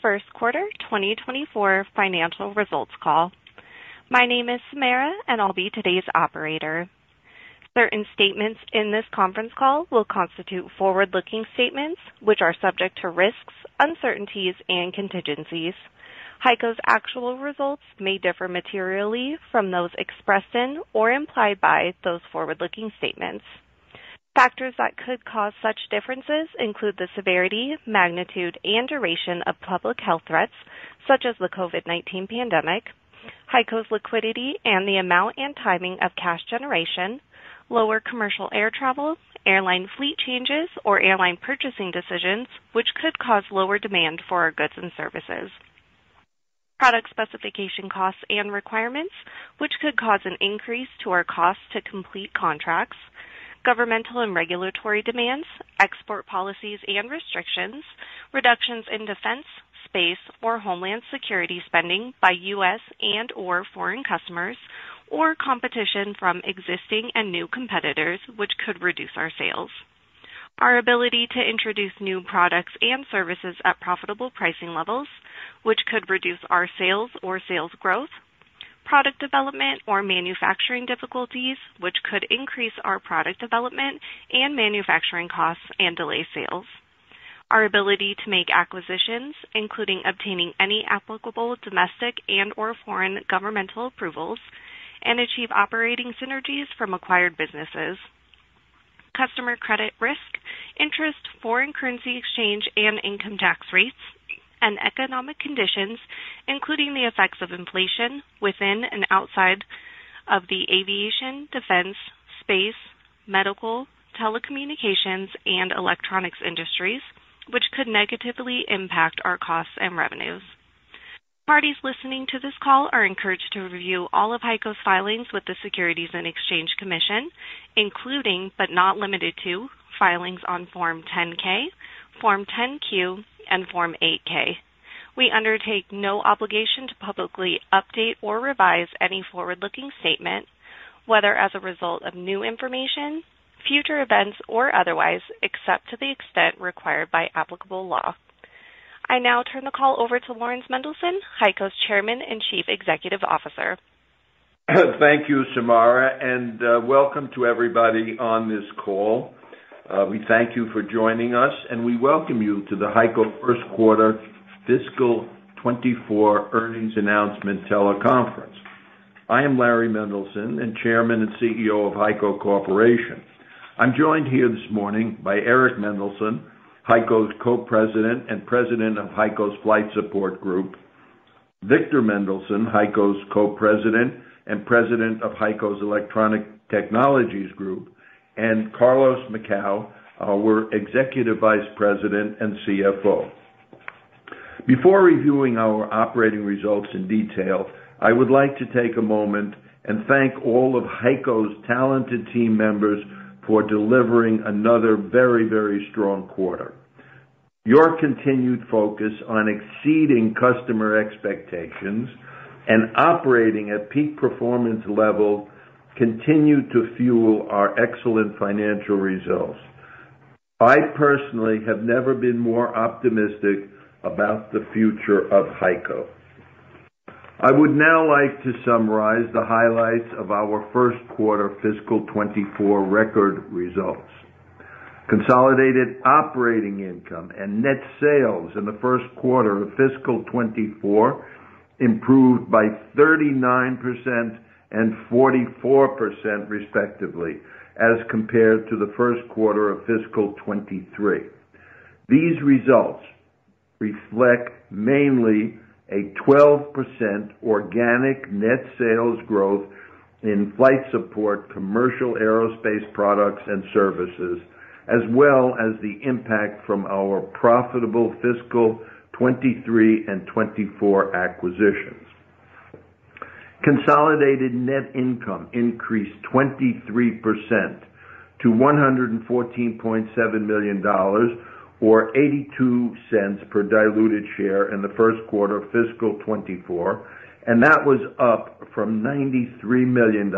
First quarter 2024 financial results call. My name is Samara, and I'll be today's operator. Certain statements in this conference call will constitute forward-looking statements, which are subject to risks, uncertainties, and contingencies. Heico's actual results may differ materially from those expressed in or implied by those forward-looking statements. Factors that could cause such differences include the severity, magnitude, and duration of public health threats, such as the COVID-19 pandemic, Heico's liquidity and the amount and timing of cash generation, lower commercial air travel, airline fleet changes, or airline purchasing decisions, which could cause lower demand for our goods and services. Product specification costs and requirements, which could cause an increase to our costs to complete contracts, governmental and regulatory demands, export policies and restrictions, reductions in defense, space, or homeland security spending by U.S. and or foreign customers, or competition from existing and new competitors, which could reduce our sales. Our ability to introduce new products and services at profitable pricing levels, which could reduce our sales or sales growth, product development or manufacturing difficulties, which could increase our product development and manufacturing costs and delay sales. Our ability to make acquisitions, including obtaining any applicable domestic and or foreign governmental approvals, and achieve operating synergies from acquired businesses. Customer credit risk, interest, foreign currency exchange, and income tax rates, and economic conditions, including the effects of inflation within and outside of the aviation, defense, space, medical, telecommunications, and electronics industries, which could negatively impact our costs and revenues. Parties listening to this call are encouraged to review all of Heico's filings with the Securities and Exchange Commission, including, but not limited to, filings on Form 10-K, Form 10-Q, and Form 8-K. We undertake no obligation to publicly update or revise any forward-looking statement, whether as a result of new information, future events, or otherwise, except to the extent required by applicable law. I now turn the call over to Lawrence Mendelson, Heico's Chairman and Chief Executive Officer. Thank you, Samara, and welcome to everybody on this call. We thank you for joining us, and we welcome you to the Heico First Quarter Fiscal 24 Earnings Announcement Teleconference. I am Larry Mendelson, and Chairman and CEO of Heico Corporation. I'm joined here this morning by Eric Mendelson, Heico's Co-President and President of Heico's Flight Support Group, Victor Mendelson, Heico's Co-President and President of Heico's Electronic Technologies Group, and Carlos Macau, our Executive Vice President and CFO. Before reviewing our operating results in detail, I would like to take a moment and thank all of Heico's talented team members for delivering another very, very strong quarter. Your continued focus on exceeding customer expectations and operating at peak performance level continue to fuel our excellent financial results. I personally have never been more optimistic about the future of Heico. I would now like to summarize the highlights of our first quarter fiscal 24 record results. Consolidated operating income and net sales in the first quarter of fiscal 24 improved by 39% and 44% respectively, as compared to the first quarter of fiscal 23. These results reflect mainly a 12% organic net sales growth in flight support, commercial aerospace products and services, as well as the impact from our profitable fiscal 23 and 24 acquisitions. Consolidated net income increased 23% to $114.7 million, or 82 cents per diluted share in the first quarter of fiscal 24, and that was up from $93 million,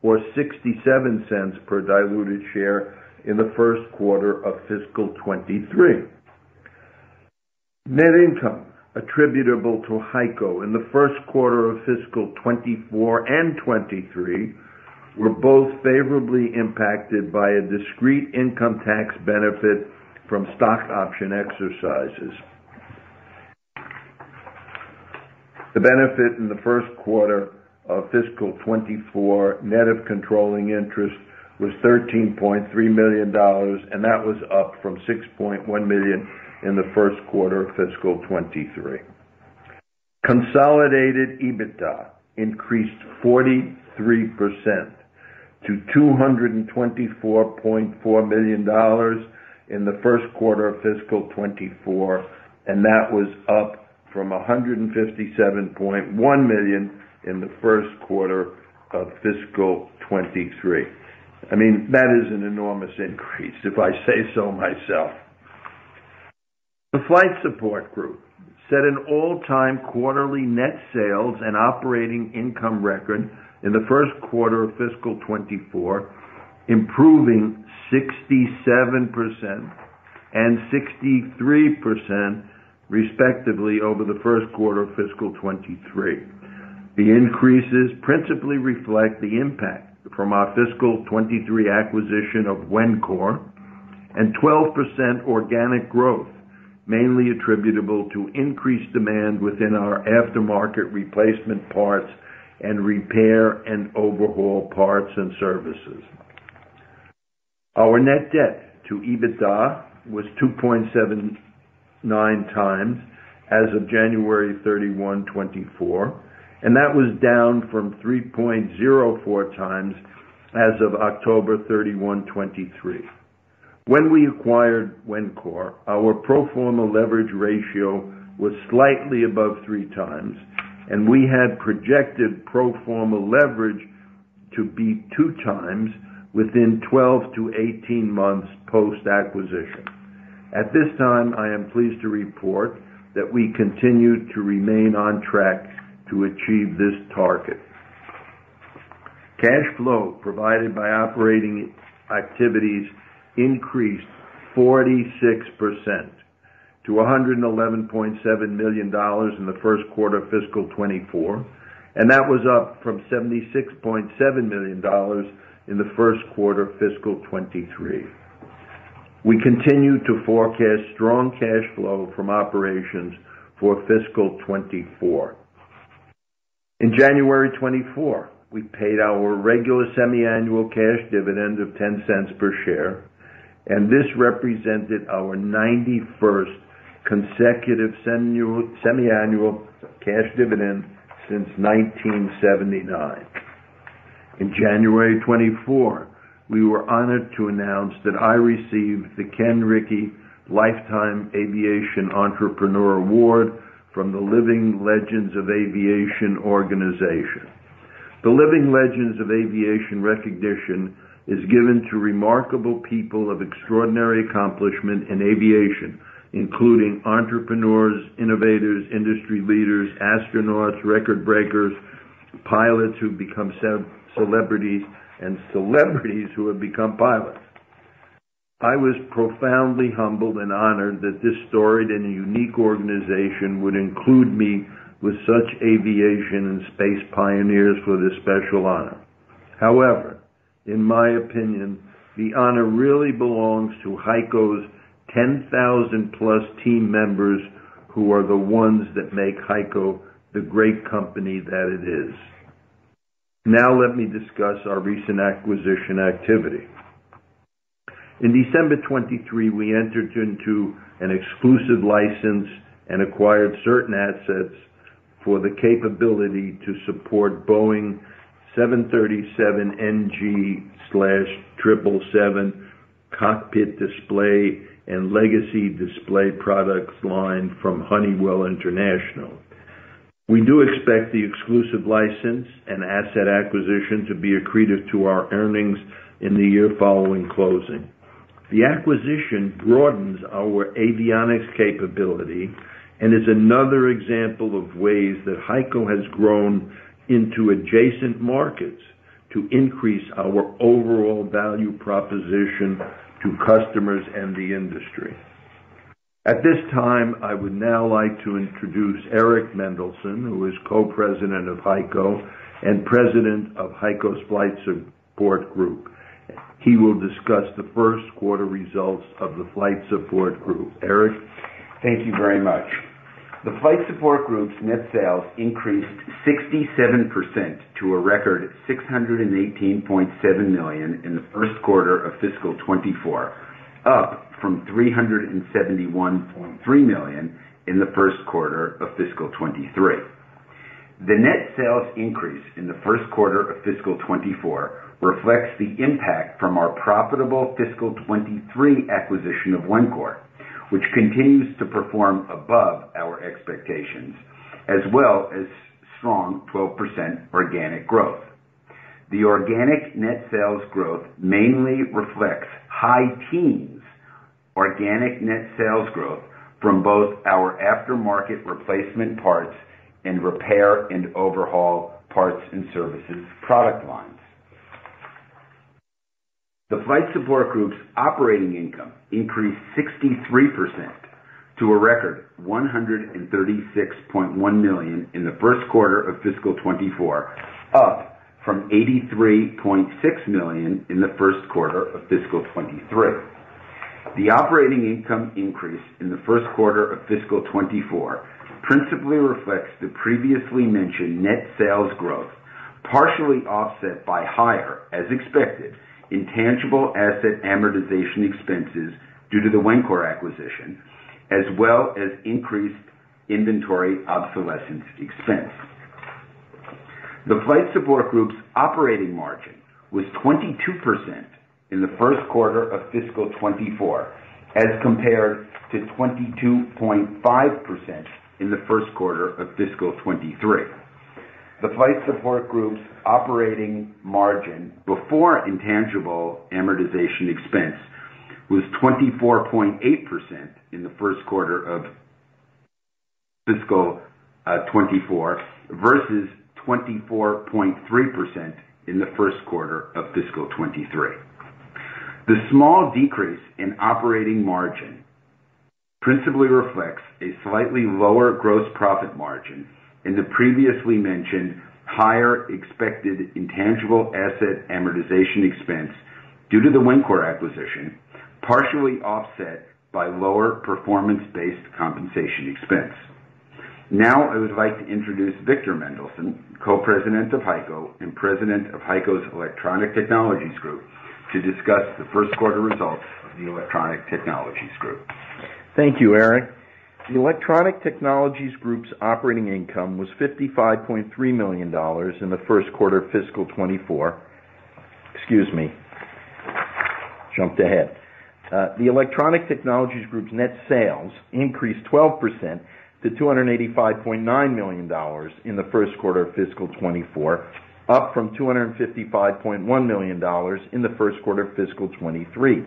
or 67 cents per diluted share in the first quarter of fiscal 23. Net income attributable to Heico in the first quarter of fiscal 24 and 23 were both favorably impacted by a discrete income tax benefit from stock option exercises. The benefit in the first quarter of fiscal 24 net of controlling interest was $13.3 million, and that was up from $6.1 million in the first quarter of fiscal 23. Consolidated EBITDA increased 43% to $224.4 million in the first quarter of fiscal 24, and that was up from $157.1 million in the first quarter of fiscal 23. I mean, that is an enormous increase, if I say so myself. The Flight Support Group set an all-time quarterly net sales and operating income record in the first quarter of fiscal 24, improving 67% and 63% respectively over the first quarter of fiscal 23. The increases principally reflect the impact from our fiscal 23 acquisition of Wencor and 12% organic growth, mainly attributable to increased demand within our aftermarket replacement parts and repair and overhaul parts and services. Our net debt to EBITDA was 2.79 times as of January 31, 24, and that was down from 3.04 times as of October 31, 23. When we acquired Wencor, our pro forma leverage ratio was slightly above 3 times, and we had projected pro forma leverage to be 2 times within 12 to 18 months post-acquisition. At this time, I am pleased to report that we continue to remain on track to achieve this target. Cash flow provided by operating activities increased 46% to $111.7 million in the first quarter of fiscal 24, and that was up from $76.7 million in the first quarter of fiscal 23. We continue to forecast strong cash flow from operations for fiscal 24. In January 24, we paid our regular semi-annual cash dividend of 10 cents per share, and this represented our 91st consecutive semi-annual cash dividend since 1979. In January 24, we were honored to announce that I received the Ken Rickey Lifetime Aviation Entrepreneur Award from the Living Legends of Aviation organization. The Living Legends of Aviation recognition is given to remarkable people of extraordinary accomplishment in aviation, including entrepreneurs, innovators, industry leaders, astronauts, record breakers, pilots who become celebrities, and celebrities who have become pilots. I was profoundly humbled and honored that this storied and unique organization would include me with such aviation and space pioneers for this special honor. However, in my opinion, the honor really belongs to Heico's 10,000 plus team members who are the ones that make Heico the great company that it is. Now let me discuss our recent acquisition activity. In December 23, we entered into an exclusive license and acquired certain assets for the capability to support Boeing 737NG/777 cockpit display and legacy display products line from Honeywell International. We do expect the exclusive license and asset acquisition to be accretive to our earnings in the year following closing. The acquisition broadens our avionics capability and is another example of ways that Heico has grown into adjacent markets to increase our overall value proposition to customers and the industry. At this time, I would now like to introduce Eric Mendelson, who is co-president of Heico and president of Heico's Flight Support Group. He will discuss the first quarter results of the Flight Support Group. Eric? Thank you very much. The Flight Support Group's net sales increased 67% to a record $618.7 million in the first quarter of fiscal 24, up from $371.3 million in the first quarter of fiscal 23. The net sales increase in the first quarter of fiscal 24 reflects the impact from our profitable fiscal 23 acquisition of Wencor, which continues to perform above our expectations, as well as strong 12% organic growth. The organic net sales growth mainly reflects high teens organic net sales growth from both our aftermarket replacement parts and repair and overhaul parts and services product lines. The Flight Support Group's operating income increased 63% to a record $136.1 million in the first quarter of fiscal 24, up from $83.6 million in the first quarter of fiscal 23. The operating income increase in the first quarter of fiscal 24 principally reflects the previously mentioned net sales growth, partially offset by higher, as expected, intangible asset amortization expenses due to the Wencor acquisition, as well as increased inventory obsolescence expense. The Flight Support Group's operating margin was 22% in the first quarter of fiscal 24, as compared to 22.5% in the first quarter of fiscal 23. The Flight Support Group's operating margin before intangible amortization expense was 24.8% in the first quarter of fiscal 24 versus 24.3% in the first quarter of fiscal 23. The small decrease in operating margin principally reflects a slightly lower gross profit margin and the previously mentioned higher expected intangible asset amortization expense due to the Wencor acquisition, partially offset by lower performance-based compensation expense. Now I would like to introduce Victor Mendelson, co-president of Heico and president of Heico's Electronic Technologies Group, to discuss the first quarter results of the Electronic Technologies Group. Thank you, Eric. The Electronic Technologies Group's operating income was $55.3 million in the first quarter of fiscal 24. Jumped ahead. The Electronic Technologies Group's net sales increased 12% to $285.9 million in the first quarter of fiscal 24, up from $255.1 million in the first quarter of fiscal 23.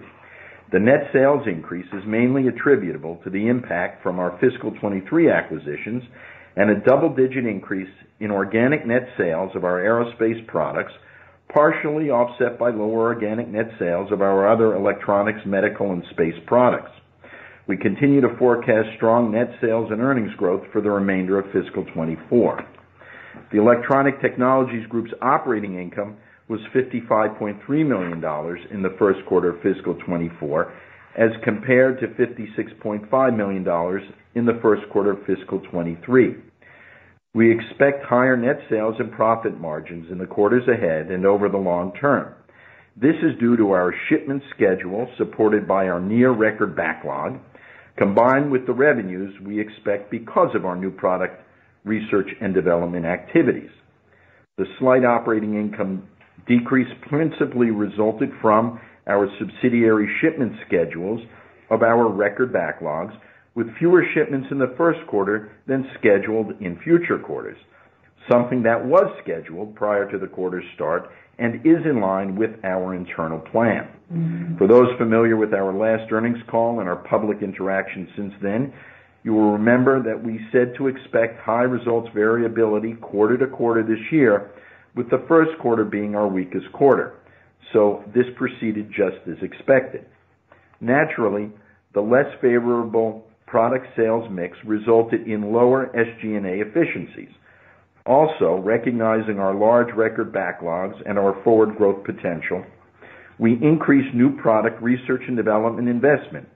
The net sales increase is mainly attributable to the impact from our fiscal 23 acquisitions and a double-digit increase in organic net sales of our aerospace products, partially offset by lower organic net sales of our other electronics, medical, and space products. We continue to forecast strong net sales and earnings growth for the remainder of fiscal 24. The Electronic Technologies Group's operating income was $55.3 million in the first quarter of fiscal 24, as compared to $56.5 million in the first quarter of fiscal 23. We expect higher net sales and profit margins in the quarters ahead and over the long term. This is due to our shipment schedule supported by our near-record backlog, combined with the revenues we expect because of our new product research and development activities. The slight operating income decrease principally resulted from our subsidiary shipment schedules of our record backlogs, with fewer shipments in the first quarter than scheduled in future quarters, something that was scheduled prior to the quarter's start and is in line with our internal plan. For those familiar with our last earnings call and our public interaction since then, you will remember that we said to expect high results variability quarter to quarter this year, with the first quarter being our weakest quarter. So this proceeded just as expected. Naturally, the less favorable product sales mix resulted in lower SG&A efficiencies. Also, recognizing our large record backlogs and our forward growth potential, we increased new product research and development investment,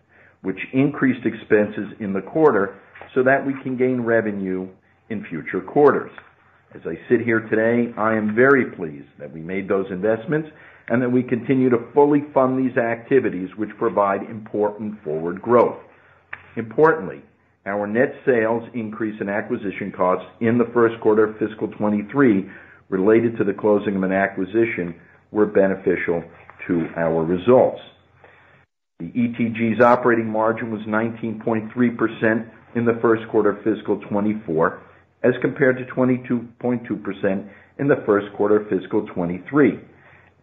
which increased expenses in the quarter so that we can gain revenue in future quarters. As I sit here today, I am very pleased that we made those investments and that we continue to fully fund these activities which provide important forward growth. Importantly, our net sales increase in acquisition costs in the first quarter of fiscal 23 related to the closing of an acquisition were beneficial to our results. The ETG's operating margin was 19.3% in the first quarter of fiscal 24 as compared to 22.2% in the first quarter of fiscal 23.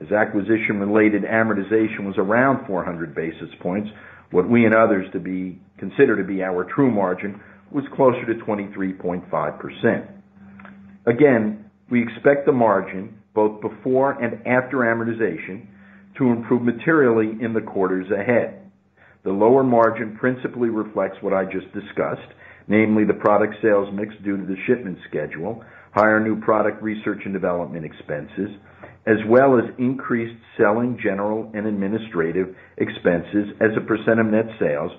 As acquisition-related amortization was around 400 basis points, what we and others consider to be our true margin was closer to 23.5%. Again, we expect the margin, both before and after amortization, to improve materially in the quarters ahead. The lower margin principally reflects what I just discussed, namely the product sales mix due to the shipment schedule, higher new product research and development expenses, as well as increased selling, general, and administrative expenses as a percent of net sales,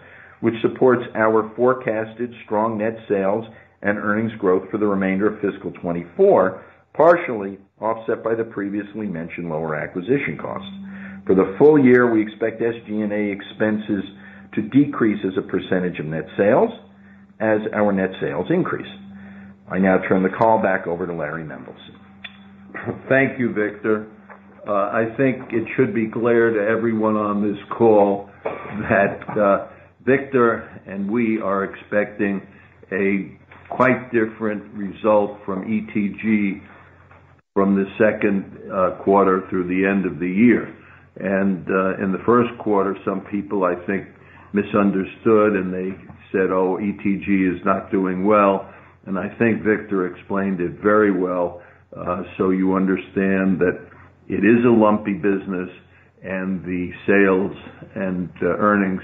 which supports our forecasted strong net sales and earnings growth for the remainder of fiscal 24, partially offset by the previously mentioned lower acquisition costs. For the full year, we expect SG&A expenses to decrease as a percentage of net sales as our net sales increase. I now turn the call back over to Larry Mendelson. Thank you, Victor. I think it should be clear to everyone on this call that Victor and we are expecting a quite different result from ETG from the second quarter through the end of the year. And in the first quarter, some people, I think, misunderstood and they said, oh, ETG is not doing well. And I think Victor explained it very well, so you understand that it is a lumpy business and the sales and earnings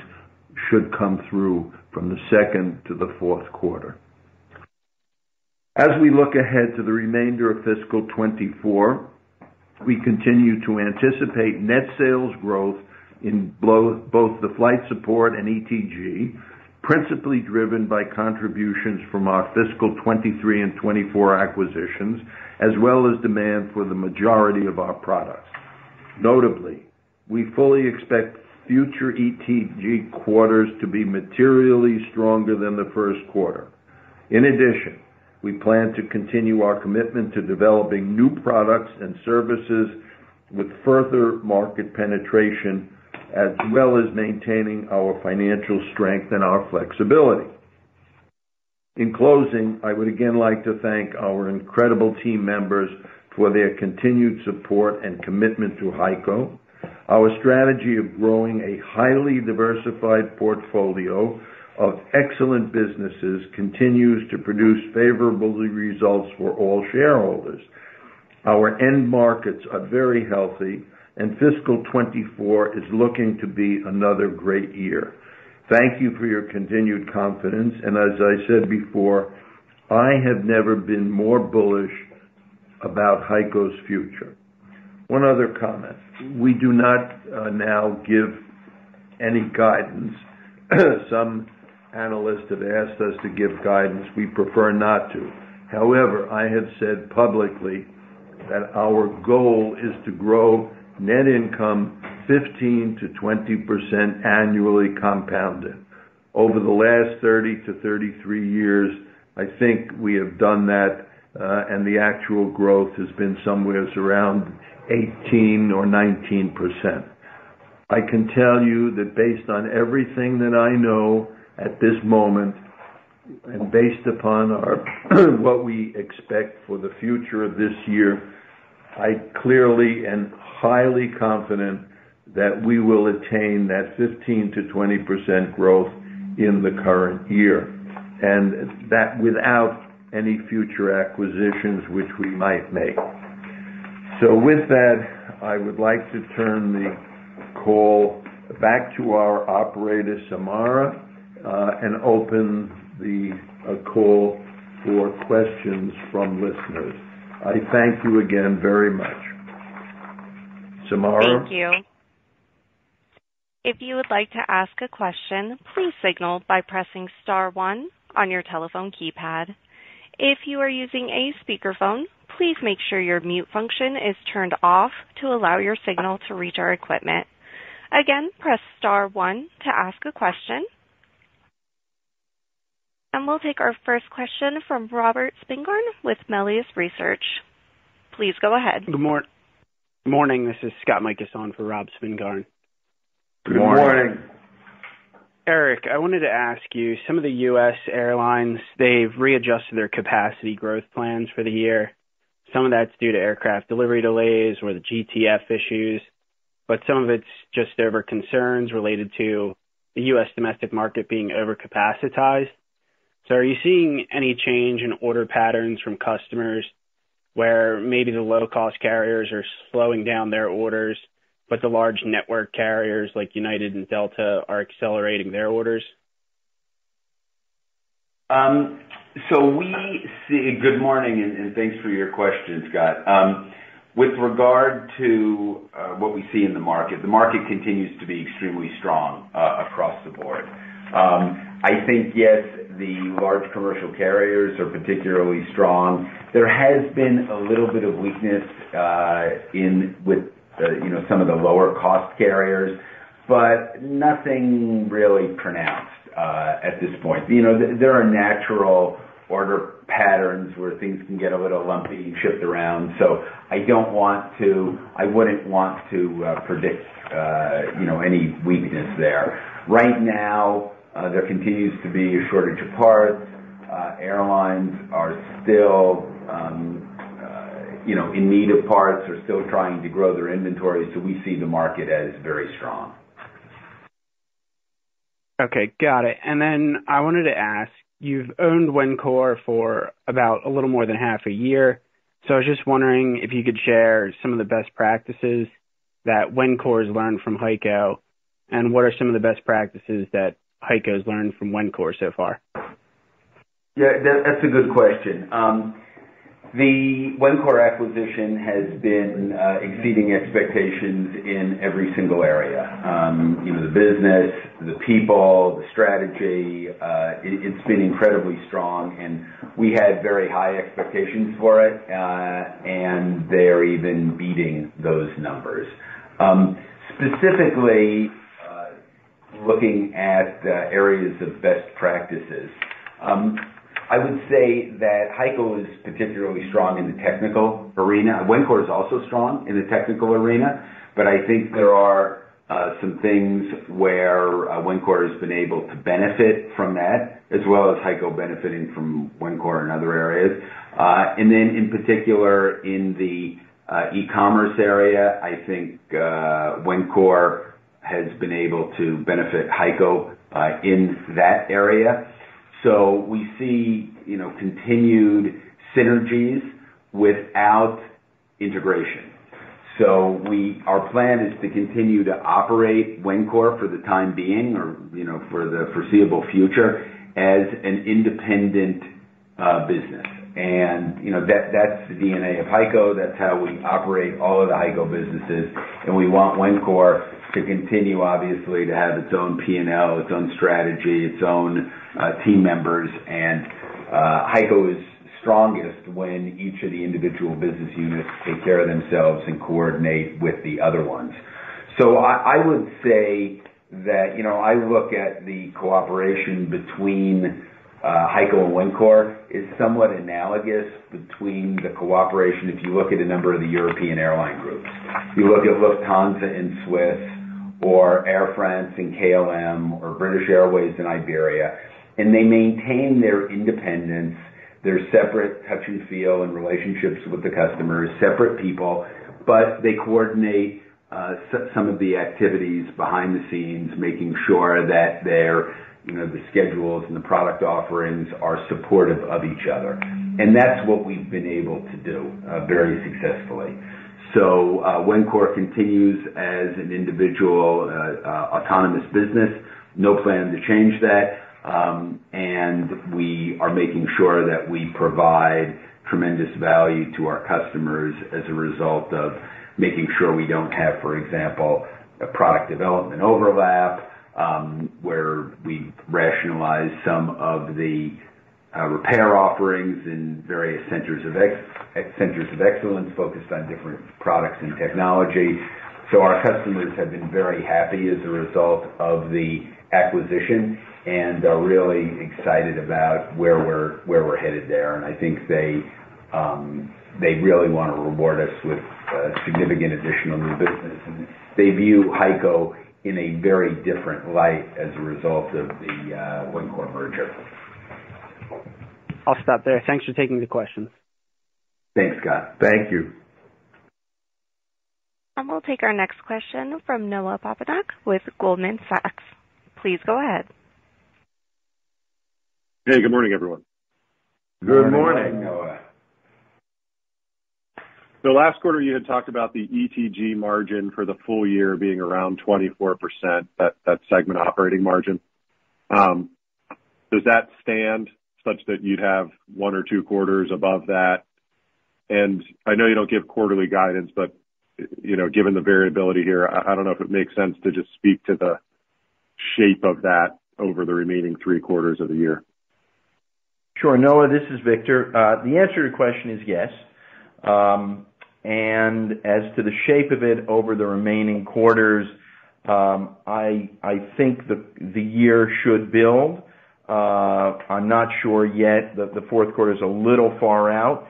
should come through from the second to the fourth quarter. As we look ahead to the remainder of fiscal 24, we continue to anticipate net sales growth in both the Flight Support and ETG, principally driven by contributions from our fiscal 23 and 24 acquisitions, as well as demand for the majority of our products. Notably, we fully expect future ETG quarters to be materially stronger than the first quarter. In addition, we plan to continue our commitment to developing new products and services with further market penetration, as well as maintaining our financial strength and our flexibility. In closing, I would again like to thank our incredible team members for their continued support and commitment to Heico. Our strategy of growing a highly diversified portfolio of excellent businesses continues to produce favorable results for all shareholders. Our end markets are very healthy, and fiscal 24 is looking to be another great year. Thank you for your continued confidence, and as I said before, I have never been more bullish about Heico's future. One other comment. We do not now give any guidance. Some analysts have asked us to give guidance. We prefer not to. However, I have said publicly that our goal is to grow net income 15 to 20% annually compounded. Over the last 30 to 33 years, I think we have done that, and the actual growth has been somewhere around 18 or 19%. I can tell you that based on everything that I know at this moment, and based upon what we expect for the future of this year, I clearly and highly confident that we will attain that 15 to 20% growth in the current year, and that without any future acquisitions which we might make. So with that, I would like to turn the call back to our operator, Samara, and open the call for questions from listeners. I thank you again very much. Samara? Thank you. If you would like to ask a question, please signal by pressing star 1 on your telephone keypad. If you are using a speakerphone, please make sure your mute function is turned off to allow your signal to reach our equipment. Again, press star 1 to ask a question. And we'll take our first question from Robert Spingarn with Melius Research. Please go ahead. Good morning. This is Scott Mikus on for Rob Spingarn. Good morning. Eric, I wanted to ask you, some of the U.S. airlines, they've readjusted their capacity growth plans for the year. Some of that's due to aircraft delivery delays or the GTF issues, but some of it's just over concerns related to the U.S. domestic market being overcapacitized. So are you seeing any change in order patterns from customers where maybe the low-cost carriers are slowing down their orders, but the large network carriers like United and Delta are accelerating their orders? So we see, good morning, and thanks for your question, Scott. With regard to what we see in the market continues to be extremely strong across the board. I think, yes, the large commercial carriers are particularly strong. There has been a little bit of weakness with some of the lower cost carriers, but nothing really pronounced at this point. There are natural order patterns where things can get a little lumpy and shift around. So I wouldn't want to predict any weakness there. Right now, there continues to be a shortage of parts. Airlines are still, in need of parts, are still trying to grow their inventory, so we see the market as very strong. Okay, got it. And then I wanted to ask, you've owned Wencor for about a little more than half a year, so I was just wondering if you could share some of the best practices that Wencor has learned from Heico, and what are some of the best practices that Heico has learned from Wencor so far? Yeah, that's a good question. The Wencor acquisition has been exceeding expectations in every single area. The business, the people, the strategy, it's been incredibly strong, and we had very high expectations for it, and they're even beating those numbers. Specifically, looking at areas of best practices, I would say that Heico is particularly strong in the technical arena. Wencor is also strong in the technical arena, but I think there are some things where Wencor has been able to benefit from that, as well as Heico benefiting from Wencor in other areas. And then in particular in the e-commerce area, I think Wencor has been able to benefit Heico in that area. So we see, continued synergies without integration. So our plan is to continue to operate Wencor for the time being, or for the foreseeable future, as an independent business. And that's the DNA of Heico. That's how we operate all of the Heico businesses. And we want Wencor to continue, obviously, to have its own P&L, its own strategy, its own team members. And Heico is strongest when each of the individual business units take care of themselves and coordinate with the other ones. So I would say that, I look at the cooperation between Heico and Wencor is somewhat analogous between the cooperation if you look at a number of the European airline groups. You look at Lufthansa and Swiss, or Air France and KLM, or British Airways and Iberia, and they maintain their independence, their separate touch and feel and relationships with the customers, separate people, but they coordinate some of the activities behind the scenes, making sure that their the schedules and the product offerings are supportive of each other. And that's what we've been able to do very successfully. So Wencor continues as an individual autonomous business. No plan to change that. and we are making sure that we provide tremendous value to our customers as a result of making sure we don't have, for example, a product development overlap, where we rationalize some of the repair offerings in various centers of excellence focused on different products and technology. So our customers have been very happy as a result of the acquisition and are really excited about where we're headed there. And I think they really want to reward us with significant additional new business. And they view Heico in a very different light as a result of the Wincor merger. I'll stop there. Thanks for taking the questions. Thanks, Scott. Thank you. And we'll take our next question from Noah Poponak with Goldman Sachs. Please go ahead. Hey, good morning, everyone. Good morning. Noah. So last quarter you had talked about the ETG margin for the full year being around 24%, that segment operating margin. Does that stand such that you'd have one or two quarters above that? And I know you don't give quarterly guidance, but given the variability here, I don't know if it makes sense to just speak to the shape of that over the remaining 3 quarters of the year. Sure, Noah, this is Victor. The answer to your question is yes. And as to the shape of it over the remaining quarters, I think the year should build. I'm not sure yet that the fourth quarter is a little far out,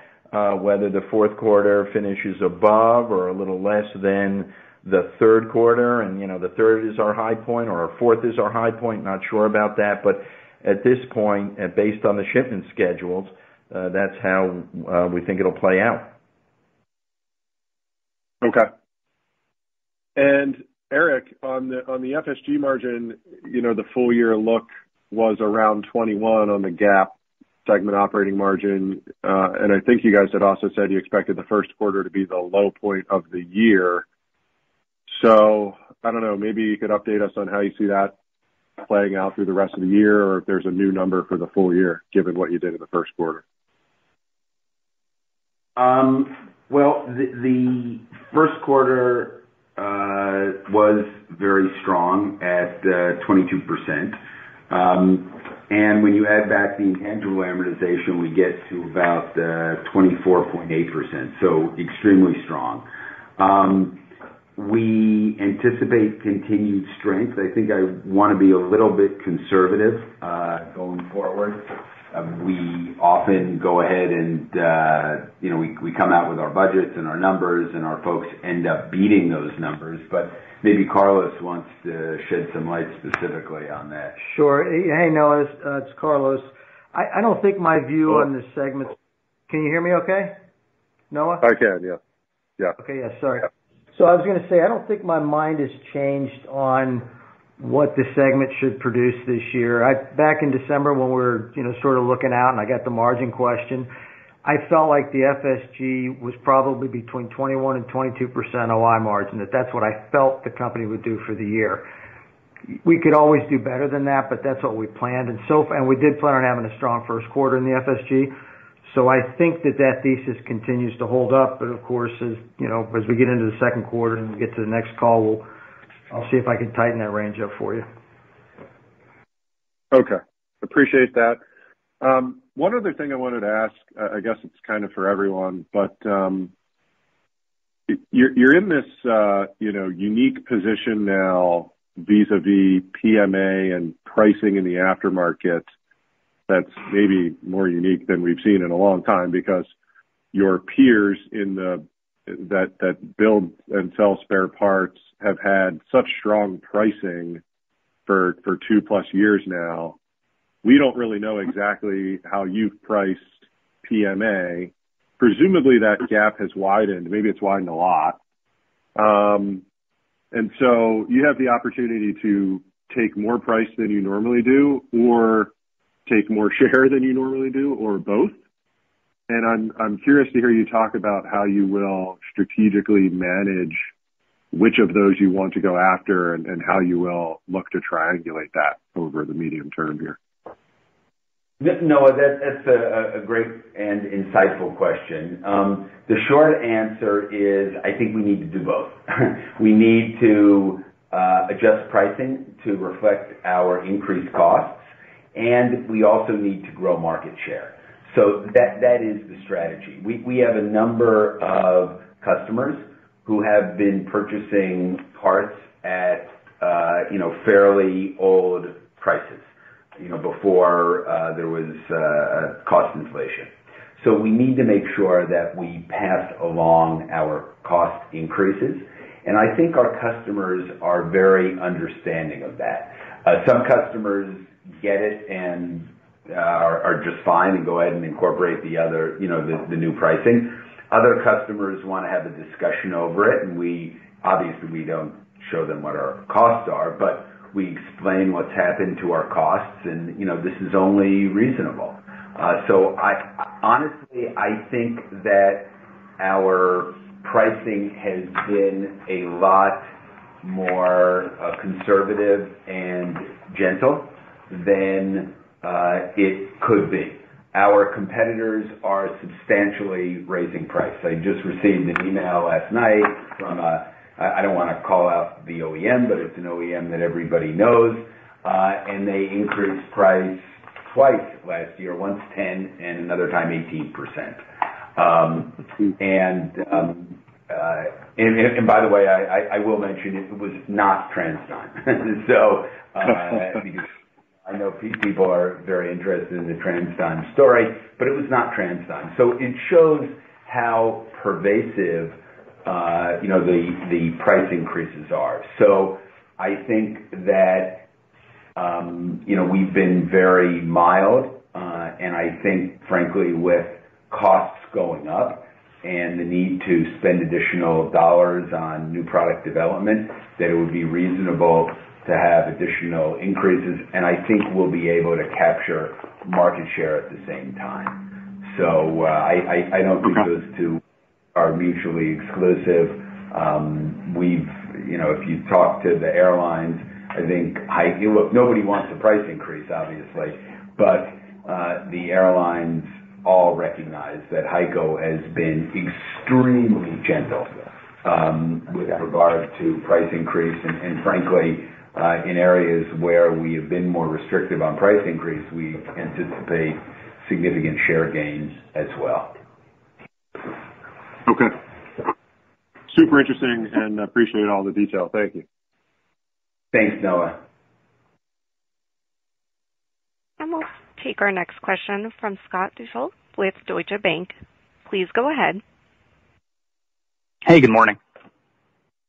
whether the fourth quarter finishes above or a little less than the third quarter. And, the third is our high point or our fourth is our high point. Not sure about that. But at this point, based on the shipment schedules, that's how we think it'll play out. Okay. And Eric, on the FSG margin, the full year look was around 21 on the GAAP segment operating margin. And I think you guys had also said you expected the first quarter to be the low point of the year. So I don't know, maybe you could update us on how you see that playing out through the rest of the year, or if there's a new number for the full year, given what you did in the first quarter. Well, the first quarter was very strong at 22%. And when you add back the intangible amortization, we get to about 24.8%, so extremely strong. We anticipate continued strength. I think I want to be a little bit conservative going forward. We often go ahead and, we come out with our budgets and our numbers, and our folks end up beating those numbers. But maybe Carlos wants to shed some light specifically on that. Sure. Hey, Noah, it's Carlos. I don't think my view on this segment. Can you hear me okay, Noah? I can, yeah. Yeah. Okay, yeah, sorry. So I was going to say, I don't think my mind has changed on what the segment should produce this year. Back in December when we were, sort of looking out and I got the margin question, I felt like the FSG was probably between 21 and 22% OI margin, that's what I felt the company would do for the year. We could always do better than that, but that's what we planned. And we did plan on having a strong first quarter in the FSG. So I think that thesis continues to hold up. But of course, as we get into the second quarter and we get to the next call, I'll see if I can tighten that range up for you. Okay. Appreciate that. One other thing I wanted to ask, I guess it's kind of for everyone, but you're in this, unique position now vis-a-vis PMA and pricing in the aftermarket that's maybe more unique than we've seen in a long time, because your peers in that build and sell spare parts have had such strong pricing for 2+ years now. We don't really know exactly how you've priced PMA. Presumably that gap has widened. Maybe it's widened a lot. And so you have the opportunity to take more price than you normally do, or take more share than you normally do, or both. And I'm curious to hear you talk about how you will strategically manage which of those you want to go after, and how you will look to triangulate that over the medium term here. Noah, that's a great and insightful question. The short answer is I think we need to do both. We need to adjust pricing to reflect our increased costs, and we also need to grow market share. So that is the strategy. We have a number of customers who have been purchasing parts at fairly old prices, before there was cost inflation. So we need to make sure that we pass along our cost increases, and I think our customers are very understanding of that. Some customers get it and are just fine and go ahead and incorporate the other, the new pricing. Other customers want to have a discussion over it, and we don't show them what our costs are, but we explain what's happened to our costs, and this is only reasonable. So I think that our pricing has been a lot more conservative and gentle than it could be. Our competitors are substantially raising price. I just received an email last night from I don't want to call out the OEM, but it's an OEM that everybody knows, and they increased price twice last year, once 10 and another time 18%. And by the way, I will mention it was not TransDigm. So because I know people are very interested in the TransDigm story, but it was not TransDigm. So it shows how pervasive the price increases are. So I think that we've been very mild, and I think, frankly, with costs going up and the need to spend additional dollars on new product development, that it would be reasonable to have additional increases, and I think we'll be able to capture market share at the same time. So I don't think those two are mutually exclusive. If you talk to the airlines, I think look, nobody wants a price increase, obviously, but the airlines all recognize that Heico has been extremely gentle with regard to price increase, and frankly, in areas where we have been more restrictive on price increase, we anticipate significant share gains as well. Okay. Super interesting, and appreciate all the detail. Thank you. Thanks, Noah. And we'll take our next question from Scott Deuschle with Deutsche Bank. Please go ahead. Hey, good morning.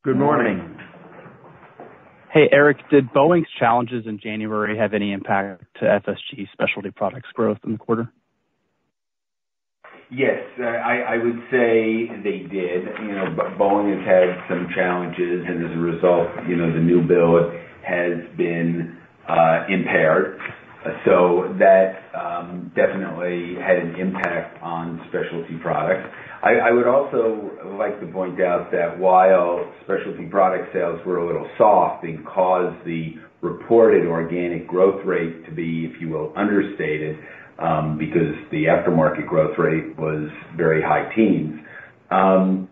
Good morning. Hey, Eric, did Boeing's challenges in January have any impact to FSG Specialty Products growth in the quarter? Yes, I would say they did. Boeing has had some challenges, and as a result, the new build has been impaired. So that definitely had an impact on specialty products. I would also like to point out that while specialty product sales were a little soft and caused the reported organic growth rate to be, if you will, understated, because the aftermarket growth rate was very high teens. A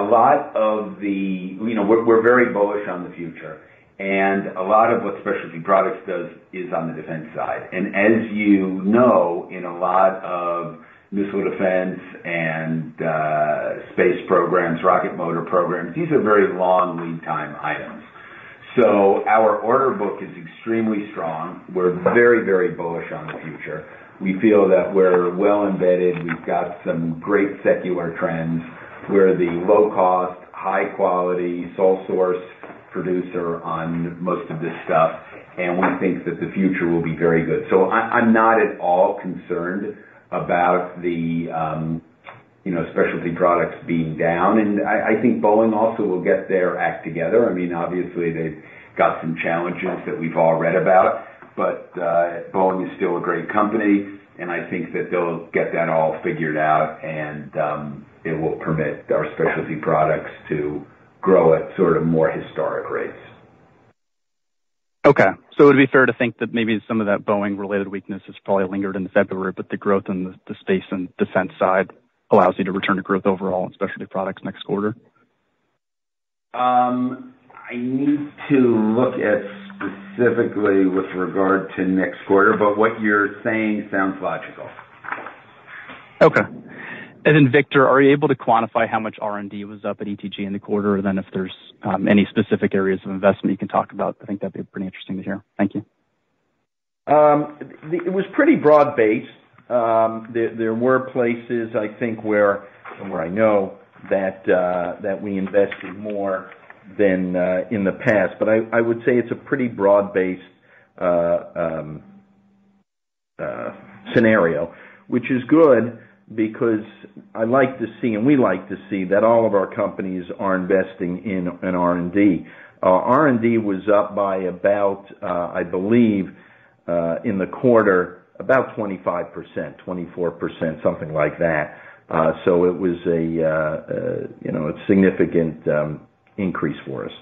lot of we're very bullish on the future, and a lot of what specialty products does is on the defense side. And as you know, in a lot of missile defense and space programs, rocket motor programs, these are very long lead time items. So our order book is extremely strong. We're very, very bullish on the future. We feel that we're well embedded. We've got some great secular trends. We're the low-cost, high-quality, sole source producer on most of this stuff, and we think that the future will be very good. So I'm not at all concerned about the specialty products being down, and I think Boeing also will get their act together. I mean, obviously they've got some challenges that we've all read about, but Boeing is still a great company, and I think that they'll get that all figured out, and it will permit our specialty products to grow at sort of more historic rates. Okay. So it would be fair to think that maybe some of that Boeing-related weakness has probably lingered into February, but the growth in the space and defense side allows you to return to growth overall in specialty products next quarter? I need to look at specifically with regard to next quarter, but what you're saying sounds logical. Okay. And then, Victor, are you able to quantify how much R&D was up at ETG in the quarter, and then if there's any specific areas of investment you can talk about? I think that'd be pretty interesting to hear. Thank you. It was pretty broad-based. There were places, I think, where I know that we invested more than in the past, but I would say it's a pretty broad-based scenario, which is good because I like to see, and we like to see, that all of our companies are investing in R&D. R&D was up by about, I believe, in the quarter, about 25%, 24%, something like that. So it was a significant increase for us.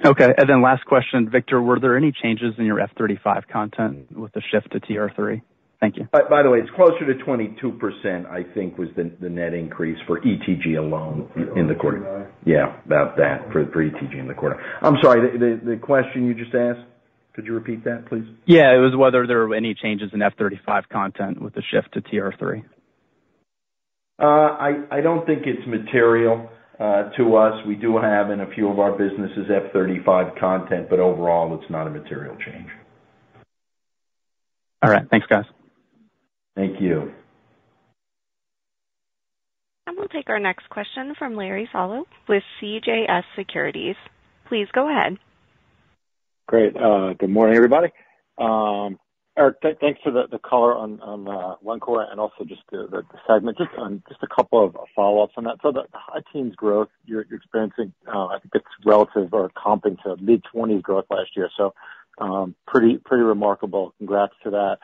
Okay, and then last question, Victor, were there any changes in your F-35 content with the shift to TR-3? Thank you. By the way, it's closer to 22%, I think, was the net increase for ETG alone in the quarter. Yeah, about that for ETG in the quarter. I'm sorry, the question you just asked, could you repeat that, please? Yeah, it was whether there were any changes in F-35 content with the shift to TR-3. I don't think it's material to us. We do have in a few of our businesses F-35 content, but overall it's not a material change. All right. Thanks, guys. Thank you. And we'll take our next question from Larry Solow with CJS Securities. Please go ahead. Great. Good morning, everybody. Eric, thanks for the color on Wencor and also just the segment. Just a couple of follow-ups on that. So the high teens growth you're experiencing, I think it's relative or comping to mid-20s growth last year. So pretty remarkable. Congrats to that.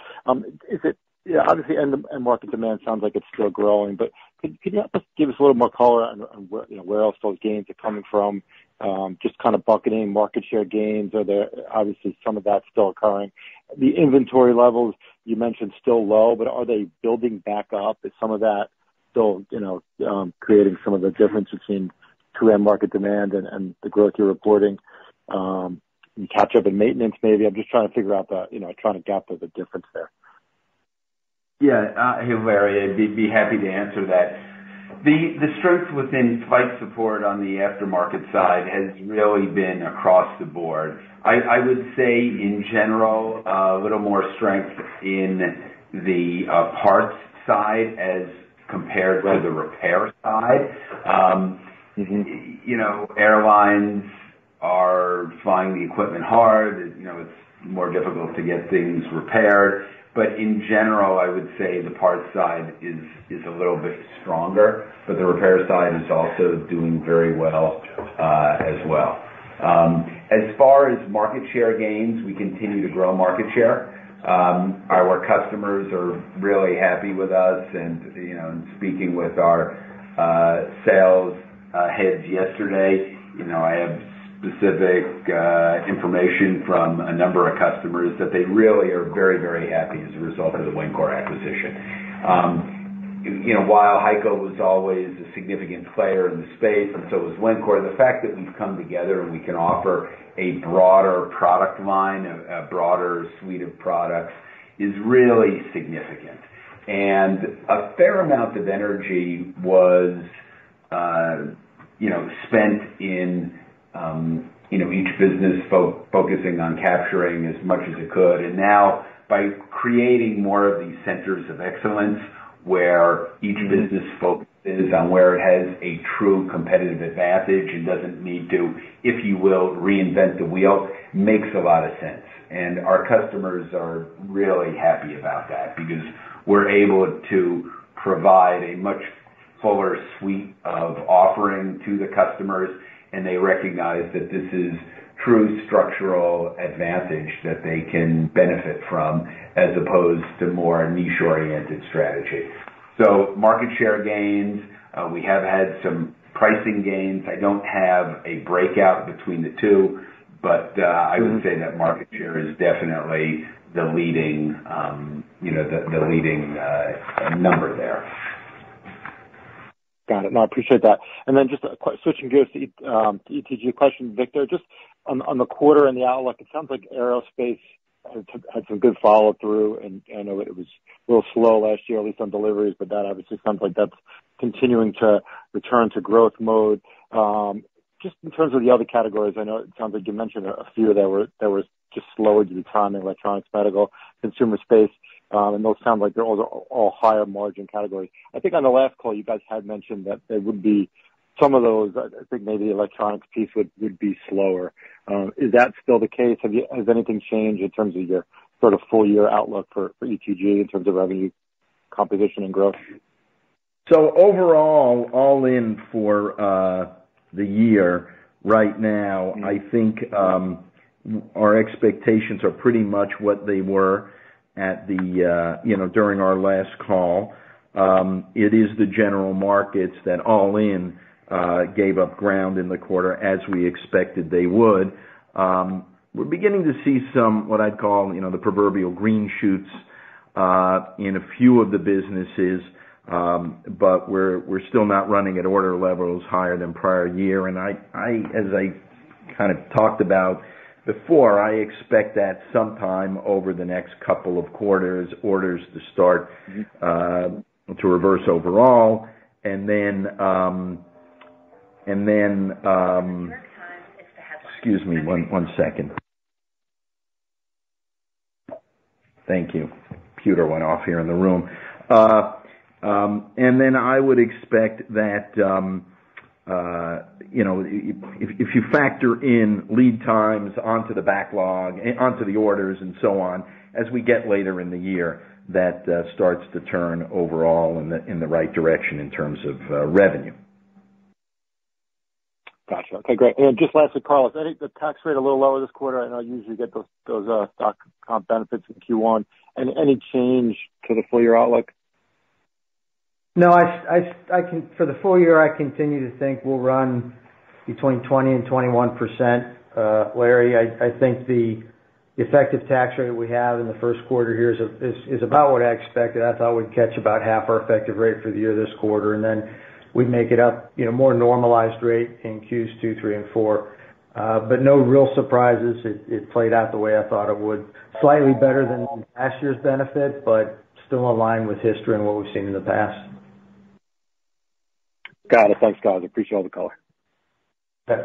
Is it? Yeah, obviously, end market demand sounds like it's still growing, but could you give us a little more color on where else those gains are coming from? Just kind of bucketing market share gains. Are there obviously some of that still occurring? The inventory levels you mentioned still low, but are they building back up? Is some of that still creating some of the difference between true end market demand and the growth you're reporting? You catch up in maintenance, maybe. I'm just trying to figure out trying to gap the difference there. Yeah, hey Larry, I'd be happy to answer that. The strength within flight support on the aftermarket side has really been across the board. I would say in general a little more strength in the parts side as compared to the repair side. Airlines are flying the equipment hard. It's more difficult to get things repaired. But in general, I would say the parts side is a little bit stronger, but the repair side is also doing very well as well. As far as market share gains, we continue to grow market share. Our customers are really happy with us, and speaking with our sales heads yesterday, I have specific information from a number of customers that they really are very, very happy as a result of the Wencor acquisition. While Heico was always a significant player in the space, and so was Wencor, the fact that we've come together and we can offer a broader product line, a broader suite of products, is really significant. And a fair amount of energy was, spent in each business focusing on capturing as much as it could. And now, by creating more of these centers of excellence where each business focuses on where it has a true competitive advantage and doesn't need to, if you will, reinvent the wheel, makes a lot of sense. And our customers are really happy about that because we're able to provide a much fuller suite of offering to the customers, and they recognize that this is true structural advantage that they can benefit from as opposed to more niche-oriented strategy. So market share gains, we have had some pricing gains. I don't have a breakout between the two, But I would say that market share is definitely the leading, the leading number there. Got it. No, I appreciate that. And then just switching gears to ETG question, Victor, just on the quarter and the outlook, it sounds like aerospace had some good follow through, and I know it was a little slow last year, at least on deliveries, but that obviously sounds like that's continuing to return to growth mode. Just in terms of the other categories, I know it sounds like you mentioned a few that were just slower due to timing, electronics, medical, consumer space, and those sound like they're all higher margin categories. I think on the last call, you guys had mentioned that there would be some of those. I think maybe the electronics piece would be slower. Is that still the case? Has anything changed in terms of your sort of full year outlook for ETG in terms of revenue composition and growth? So overall, all in for the year right now, I think our expectations are pretty much what they were at the during our last call. It is the general markets that all in gave up ground in the quarter as we expected they would. We're beginning to see some what I'd call the proverbial green shoots in a few of the businesses. But we're still not running at order levels higher than prior year. And I as I kind of talked about before, I expect that sometime over the next couple of quarters, orders to start to reverse overall, and then excuse me one second. Thank you. Computer went off here in the room. And then I would expect that, if you factor in lead times onto the backlog, onto the orders and so on, as we get later in the year, that starts to turn overall in the right direction in terms of revenue. Gotcha. Okay, great. And just lastly, Carlos, I think the tax rate a little lower this quarter. I know you usually get those stock comp benefits in Q1. And any change to the full year outlook? No, I can for the full year. I continue to think we'll run between 20 and 21%. Larry, I think the effective tax rate we have in the first quarter here is about what I expected. I thought we'd catch about half our effective rate for the year this quarter, and then we'd make it up, more normalized rate in Qs 2, 3, and 4. But no real surprises. It played out the way I thought it would. Slightly better than last year's benefit, but still in line with history and what we've seen in the past. Got it. Thanks, guys. Appreciate all the color. Okay.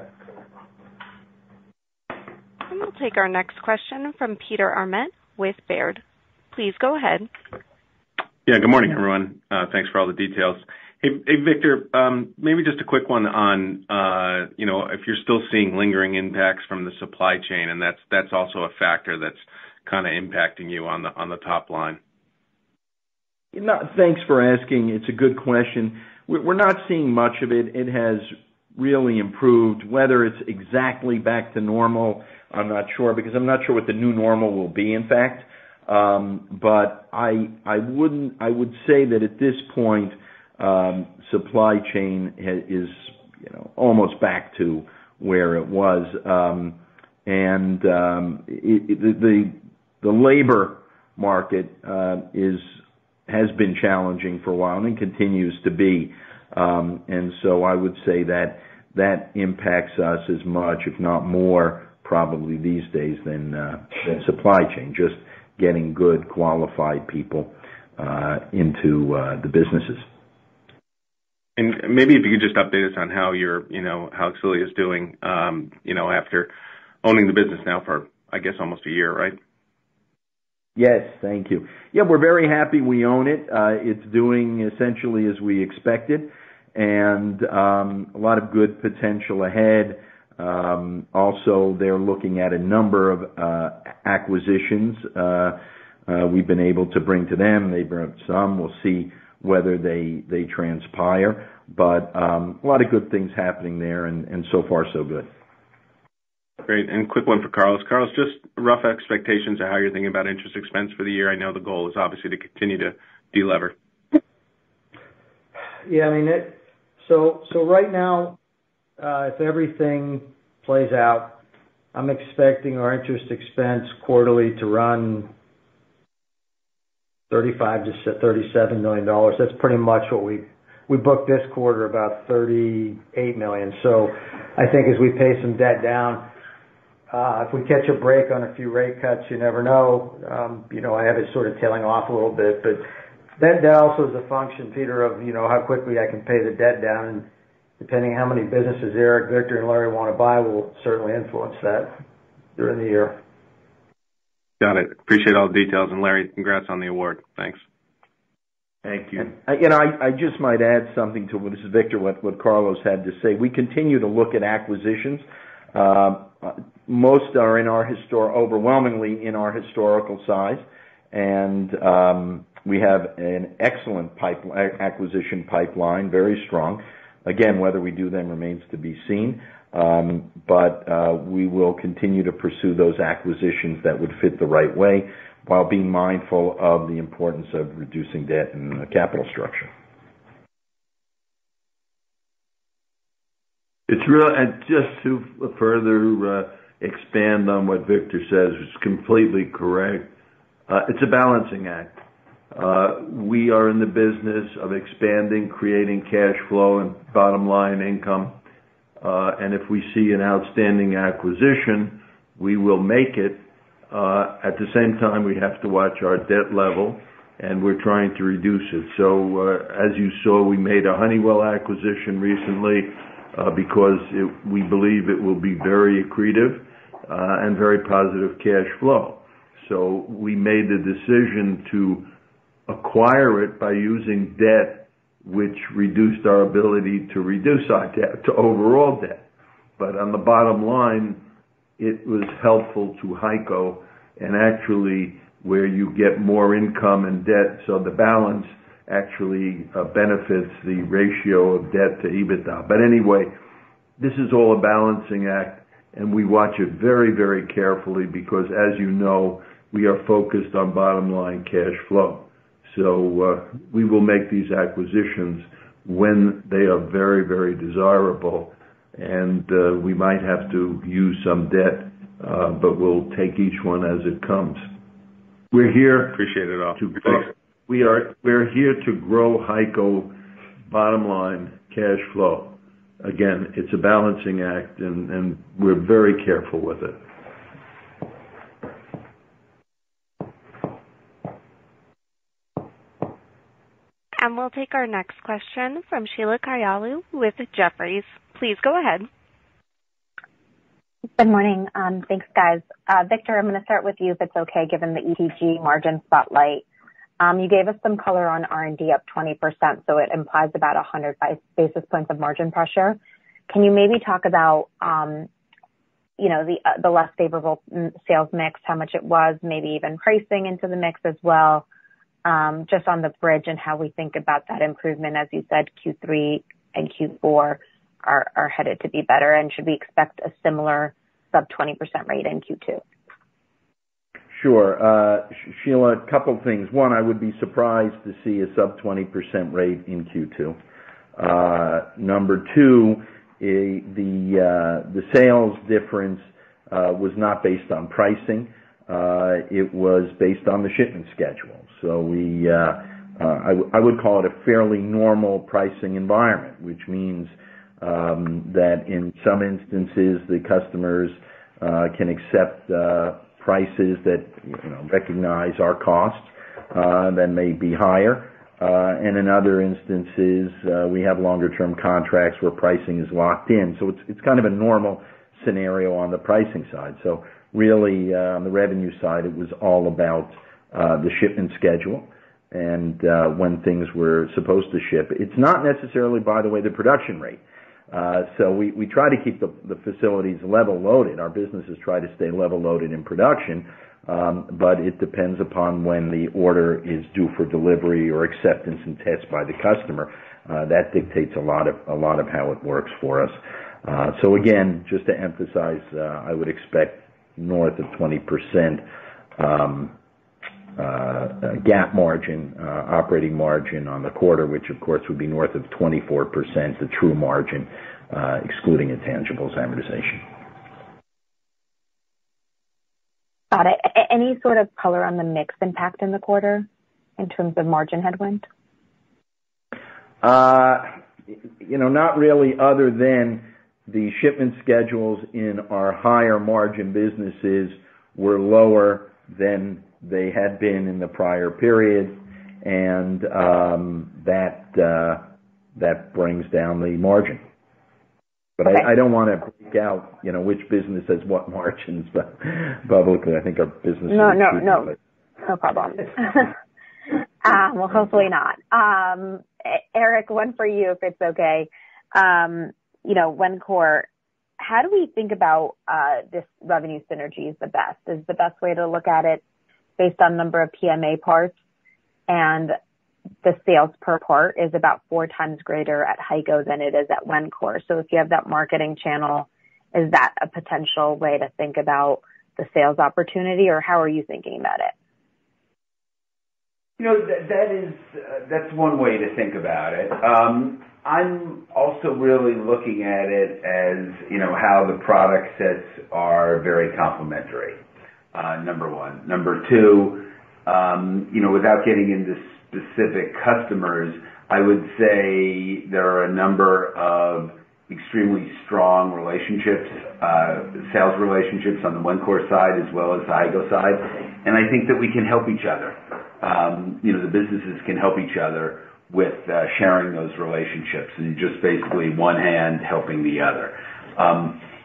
And we'll take our next question from Peter Arment with Baird. Please go ahead. Yeah, good morning, everyone. Thanks for all the details. Hey, Victor, maybe just a quick one on, if you're still seeing lingering impacts from the supply chain, and that's also a factor that's kind of impacting you on the top line. Thanks for asking. It's a good question. We're not seeing much of it. It has really improved. Whether it's exactly back to normal, I'm not sure, because I'm not sure what the new normal will be, in fact. But I would say that at this point, supply chain is, almost back to where it was. And the labor market has been challenging for a while and continues to be. And so I would say that impacts us as much, if not more, probably these days than supply chain, just getting good qualified people into the businesses. And maybe if you could just update us on how how Excelia is doing, after owning the business now for, I guess, almost a year, right? Yes, thank you. Yeah, we're very happy we own it. It's doing essentially as we expected, and a lot of good potential ahead. Also, they're looking at a number of acquisitions we've been able to bring to them. They brought some. We'll see whether they transpire. But a lot of good things happening there, and so far so good. Great. And quick one for Carlos. Carlos, just rough expectations of how you're thinking about interest expense for the year. I know the goal is obviously to continue to delever. Yeah, so right now, if everything plays out I'm expecting our interest expense quarterly to run $35 to $37 million. That's pretty much what we booked this quarter, about $38 million. So I think as we pay some debt down, if we catch a break on a few rate cuts, you never know. I have it sort of tailing off a little bit, but that also is a function, Peter, of how quickly I can pay the debt down, and depending on how many businesses Eric, Victor, and Larry want to buy, will certainly influence that during the year. Got it. Appreciate all the details. And Larry, congrats on the award. Thanks. Thank you. I just might add something to this is Victor, what Carlos had to say. We continue to look at acquisitions. Most are overwhelmingly in our historical size, and we have an excellent acquisition pipeline, very strong. Again, whether we do them remains to be seen, but we will continue to pursue those acquisitions that would fit the right way while being mindful of the importance of reducing debt and the capital structure. It's real, and just to further expand on what Victor says, it's completely correct. It's a balancing act. We are in the business of expanding, creating cash flow and bottom line income. And if we see an outstanding acquisition, we will make it. At the same time, we have to watch our debt level, and we're trying to reduce it. So as you saw, we made a Honeywell acquisition recently because we believe it will be very accretive and very positive cash flow. So we made the decision to acquire it by using debt, which reduced our ability to reduce our debt, to overall debt. But on the bottom line, it was helpful to Heico, and actually where you get more income and debt, so the balance actually benefits the ratio of debt to EBITDA. But anyway, this is all a balancing act, and we watch it very, very carefully because, as you know, we are focused on bottom line cash flow. So we will make these acquisitions when they are very, very desirable, and we might have to use some debt, but we'll take each one as it comes. We're here. Appreciate it all. We're here to grow Heico bottom line cash flow. Again, it's a balancing act, and we're very careful with it. And we'll take our next question from Sheila Kahyaoglu with Jefferies. Please go ahead. Good morning. Thanks, guys. Victor, I'm going to start with you, if it's okay, given the ETG margin spotlight. You gave us some color on R&D up 20%, so it implies about 100 basis points of margin pressure. Can you maybe talk about, the less favorable sales mix, how much it was, maybe even pricing into the mix as well, just on the bridge and how we think about that improvement? As you said, Q3 and Q4 are headed to be better, and should we expect a similar sub 20% rate in Q2? Sure. Sheila, a couple things. One, I would be surprised to see a sub 20% rate in Q2. Number two, the sales difference was not based on pricing. It was based on the shipment schedule. So I would call it a fairly normal pricing environment, which means that in some instances the customers can accept prices that recognize our costs that may be higher, and in other instances we have longer term contracts where pricing is locked in. So it's kind of a normal scenario on the pricing side. So really on the revenue side, it was all about the shipment schedule and when things were supposed to ship. It's not necessarily, by the way, the production rate. So we try to keep the facilities level loaded. Our businesses try to stay level loaded in production, but it depends upon when the order is due for delivery or acceptance and test by the customer. That dictates a lot of how it works for us. So again, just to emphasize, I would expect north of 20% GAAP margin, operating margin on the quarter, which of course would be north of 24%, the true margin, excluding intangibles amortization. Got it. Any sort of color on the mix impact in the quarter in terms of margin headwind? Not really, other than the shipment schedules in our higher margin businesses were lower than they had been in the prior period, and that brings down the margin. But okay. I don't want to break out, which business has what margins, but publicly, I think our business. No problem. Well, hopefully not. Eric, one for you, if it's okay. Wencor, how do we think about this revenue synergies the best? Is the best way to look at it based on number of PMA parts, and the sales per part is about 4 times greater at Heico than it is at Wencor. So if you have that marketing channel, is that a potential way to think about the sales opportunity, or how are you thinking about it? That's one way to think about it. I'm also really looking at it as, how the product sets are very complementary, number one. Number two, without getting into specific customers, I would say there are a number of extremely strong relationships, sales relationships on the Wencor side as well as the Heico side, and I think that we can help each other. The businesses can help each other with sharing those relationships and just basically one hand helping the other.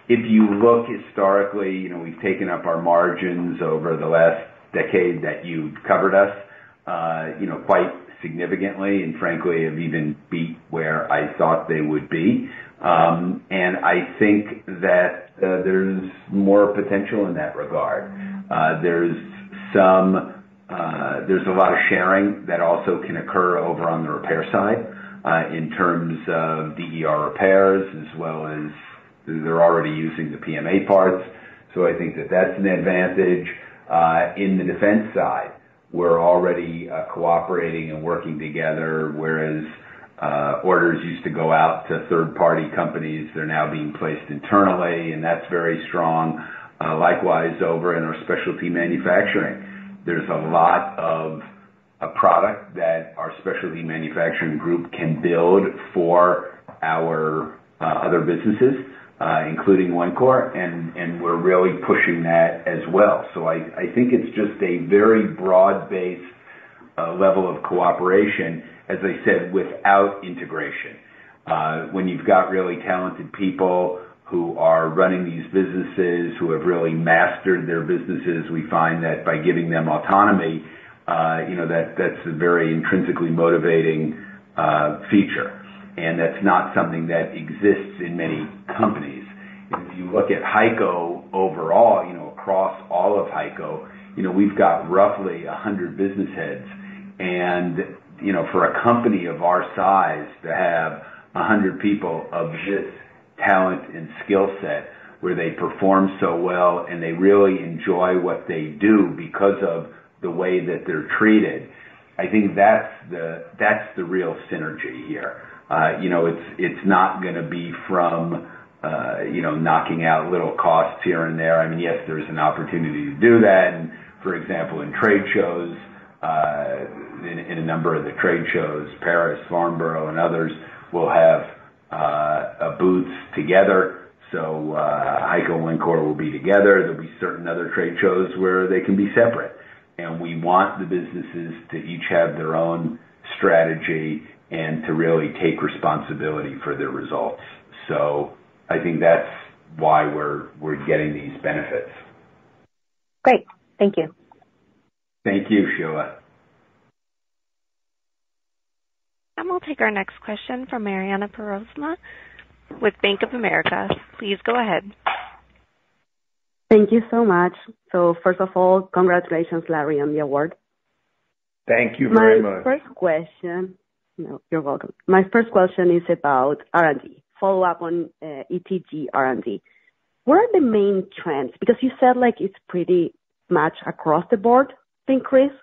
If you look historically, we've taken up our margins over the last decade that you covered us, quite significantly, and frankly have even beat where I thought they would be. And I think that there's more potential in that regard. There's a lot of sharing that also can occur over on the repair side, in terms of DER repairs, as well as they're already using the PMA parts. So I think that that's an advantage. In the defense side, we're already cooperating and working together, whereas orders used to go out to third-party companies. They're now being placed internally, and that's very strong. Likewise, over in our specialty manufacturing, there's a lot of a product that our specialty manufacturing group can build for our other businesses, including Wencor, and we're really pushing that as well. So I think it's just a very broad-based level of cooperation, as I said, without integration. When you've got really talented people who are running these businesses, who have really mastered their businesses, we find that by giving them autonomy, that's a very intrinsically motivating feature. And that's not something that exists in many companies. If you look at Heico overall, across all of Heico, we've got roughly 100 business heads. And, for a company of our size to have 100 people of this talent and skill set where they perform so well and they really enjoy what they do because of the way that they're treated, I think that's the real synergy here. It's not going to be from, knocking out little costs here and there. I mean, yes, there's an opportunity to do that. And for example, in trade shows, in a number of the trade shows, Paris, Farnborough, and others will have booths together. So Heico and Wencor will be together. There'll be certain other trade shows where they can be separate. And we want the businesses to each have their own strategy and to really take responsibility for their results. So I think that's why we're getting these benefits. Great. Thank you. Thank you, Sheila. And we'll take our next question from Mariana Perosma with Bank of America. Please go ahead. Thank you so much. So first of all, congratulations, Larry, on the award. Thank you very much. You're welcome. My first question is about R&D, follow up on ETG R&D. What are the main trends? Because you said it's pretty much across the board, the increase,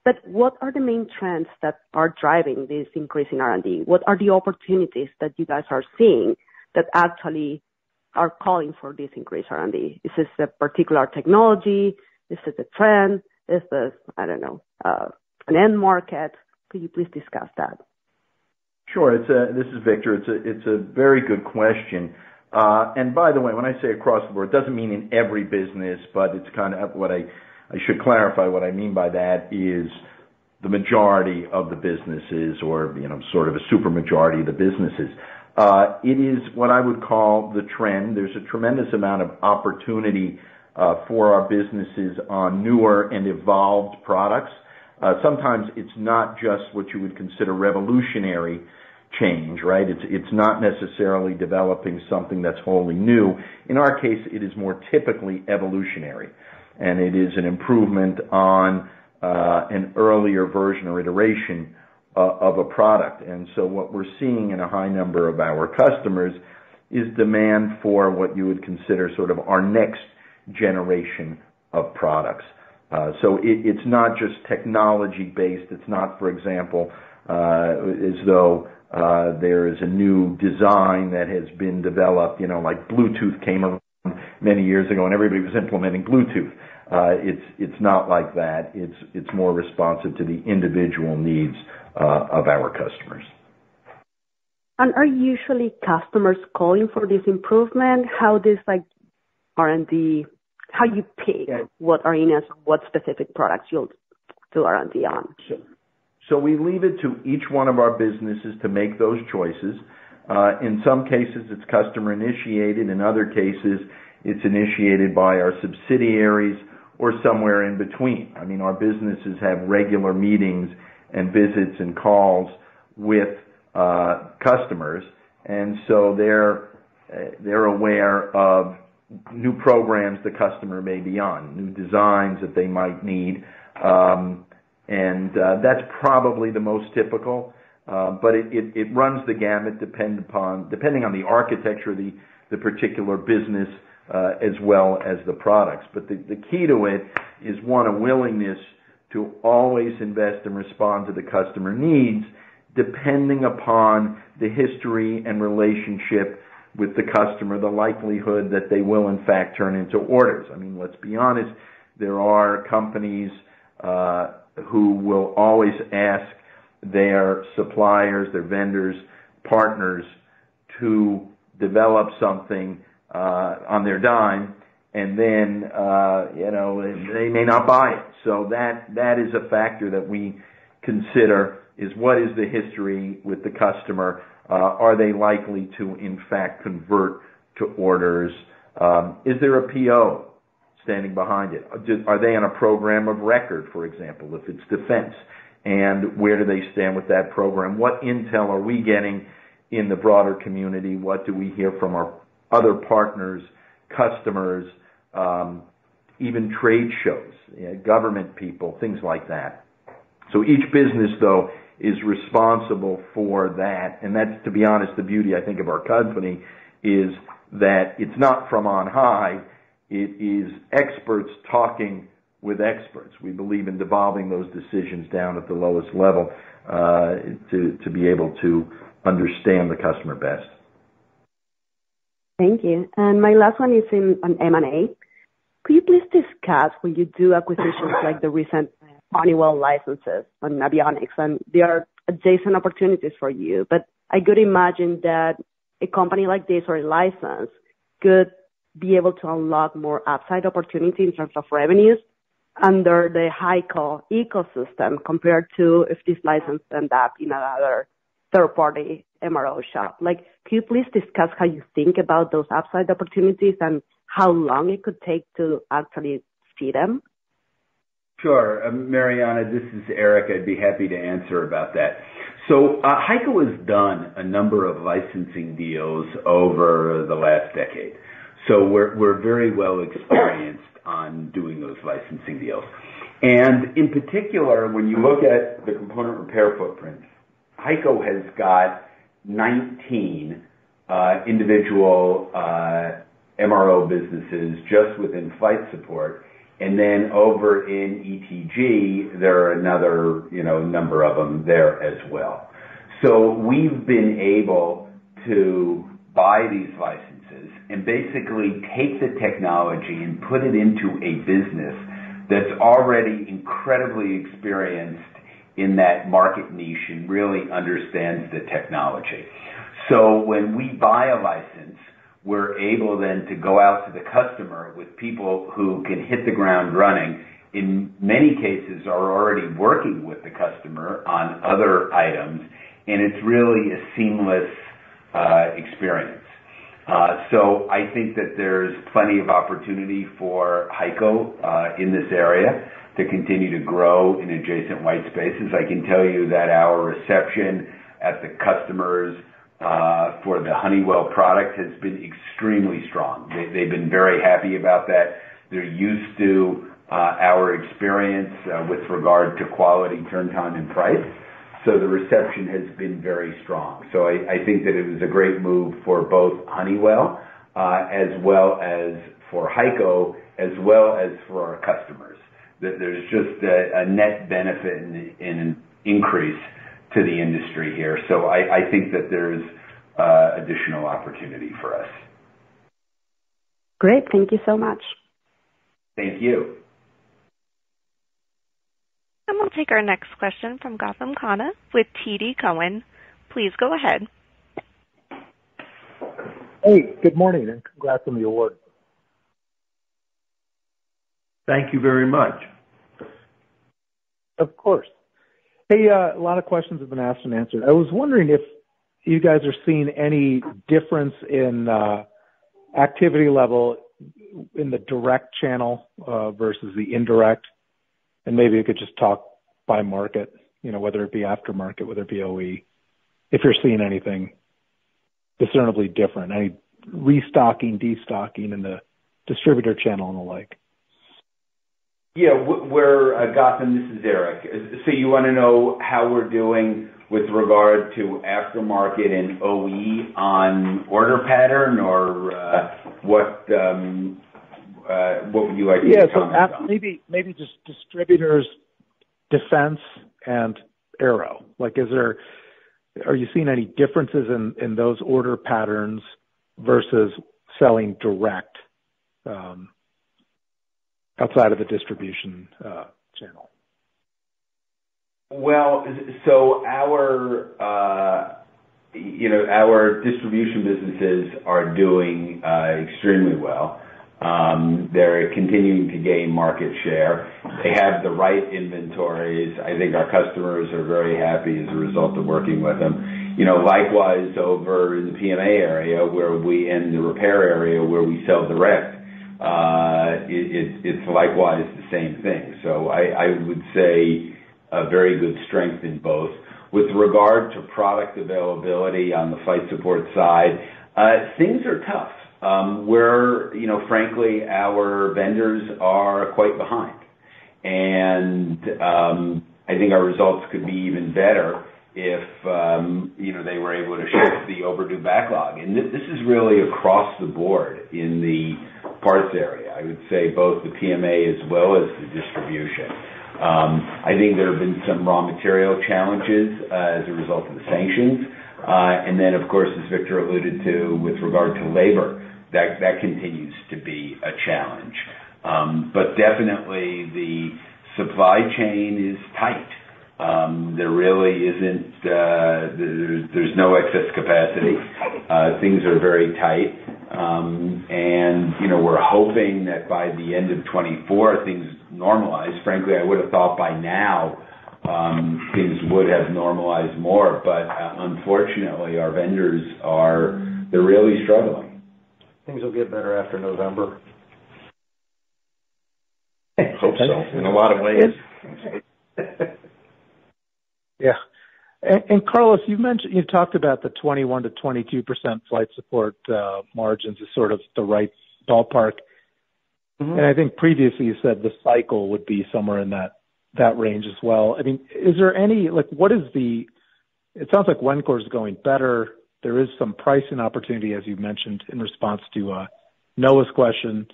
but what are the main trends that are driving this increase in R&D? What are the opportunities that you guys are seeing that actually are calling for this increased R&D? Is this a particular technology, Is it a trend? Is this, I don't know, an end market? Could you please discuss that? Sure. This is Victor. It's a very good question. And by the way, when I say across the board, it doesn't mean in every business, but it's kind of what I should clarify. What I mean by that is the majority of the businesses, or sort of a super majority of the businesses. It is what I would call the trend. There's a tremendous amount of opportunity for our businesses on newer and evolved products. Sometimes it's not just what you would consider revolutionary change, right? It's not necessarily developing something that's wholly new. In our case, it is more typically evolutionary, and it is an improvement on an earlier version or iteration of a product. And so what we're seeing in a high number of our customers is demand for what you would consider sort of our next generation of products. So it's not just technology-based. It's not, for example, as though there is a new design that has been developed, like Bluetooth came around many years ago and everybody was implementing Bluetooth. It's not like that. It's more responsive to the individual needs of our customers. And are usually customers calling for this improvement? How this R&D, how you pick what arenas, what specific products you'll do R&D on? So we leave it to each one of our businesses to make those choices. In some cases, it's customer initiated. In other cases, it's initiated by our subsidiaries or somewhere in between. I mean, our businesses have regular meetings and visits and calls with customers, and so they're aware of new programs the customer may be on, new designs that they might need, and that's probably the most typical. But it runs the gamut depending on the architecture of the particular business as well as the products. But the key to it is, one, a willingness to always invest and respond to the customer needs, depending upon the history and relationship with the customer, the likelihood that they will in fact turn into orders. I mean, let's be honest, there are companies who will always ask their suppliers, their vendors, partners to develop something on their dime, and then they may not buy it. So that is a factor that we consider, is what is the history with the customer? Are they likely to in fact convert to orders? Is there a PO standing behind it? Are they on a program of record, for example, if it's defense? And where do they stand with that program? What intel are we getting in the broader community? What do we hear from our other partners, customers, even trade shows, government people, things like that. So each business, though, is responsible for that. And that's, to be honest, the beauty, I think, of our company is that it's not from on high. It is experts talking with experts. We believe in devolving those decisions down at the lowest level to be able to understand the customer best. Thank you. And my last one is on M&A. Could you please discuss when you do acquisitions like the recent Honeywell licenses on avionics, and they are adjacent opportunities for you, but I could imagine that a company like this or a license could be able to unlock more upside opportunity in terms of revenues under the Heico ecosystem compared to if this license ends up in another third-party MRO shop. Could you please discuss how you think about those upside opportunities and how long it could take to actually see them? Sure. Mariana, this is Eric. I'd be happy to answer about that. So Heico has done a number of licensing deals over the last decade. So we're very well experienced on doing those licensing deals. And in particular, when you look at the component repair footprint, Heico has got 19 individual MRO businesses just within flight support. And then over in ETG, there are another, number of them there as well. So we've been able to buy these licenses and basically take the technology and put it into a business that's already incredibly experienced in that market niche and really understands the technology. So when we buy a license, we're able then to go out to the customer with people who can hit the ground running. In many cases are already working with the customer on other items, and it's really a seamless experience. So I think that there's plenty of opportunity for Heico in this area to continue to grow in adjacent white spaces. I can tell you that our reception at the customers for the Honeywell product has been extremely strong. They've been very happy about that. They're used to our experience with regard to quality, turn time, and price. So the reception has been very strong. So I think that it was a great move for both Honeywell as well as for Heico, as well as for our customers. That there's just a net benefit and an increase to the industry here. So I think that there's additional opportunity for us. Great. Thank you so much. Thank you. And we'll take our next question from Gautam Khanna with TD Cowen. Please go ahead. Hey, good morning, and congrats on the award. Thank you very much. Of course. Hey, a lot of questions have been asked and answered. I was wondering if you guys are seeing any difference in activity level in the direct channel versus the indirect, and maybe you could just talk by market, whether it be aftermarket, whether it be OE, if you're seeing anything discernibly different, any restocking, destocking in the distributor channel and the like. Yeah, Gautam, this is Eric. So you want to know how we're doing with regard to aftermarket and OE on order pattern, or what would you like to comment on? Maybe just distributors, defense, and aero. Are you seeing any differences in those order patterns versus selling direct outside of the distribution channel? Well, so our distribution businesses are doing extremely well. They're continuing to gain market share. They have the right inventories. I think our customers are very happy as a result of working with them. Likewise over in the PMA area in the repair area where we sell direct, it's likewise the same thing. So I would say a very good strength in both. With regard to product availability on the flight support side, things are tough. Frankly, our vendors are quite behind. And I think our results could be even better if, they were able to shift the overdue backlog. And this is really across the board in the parts area. I would say both the PMA as well as the distribution. I think there have been some raw material challenges as a result of the sanctions. And then, of course, as Victor alluded to, with regard to labor, that continues to be a challenge. But definitely the supply chain is tight. There really isn't, there's no excess capacity. Things are very tight. And, we're hoping that by the end of 24, things normalize. Frankly, I would have thought by now, things would have normalized more, but unfortunately our vendors they're really struggling. Things will get better after November. Hope so, in a lot of ways. Yeah. And Carlos, you talked about the 21 to 22% flight support margins is sort of the right ballpark. Mm-hmm. And I think previously you said the cycle would be somewhere in that range as well. I mean, is there any, it sounds like Wencor is going better. There is some pricing opportunity, as you mentioned, in response to Noah's question.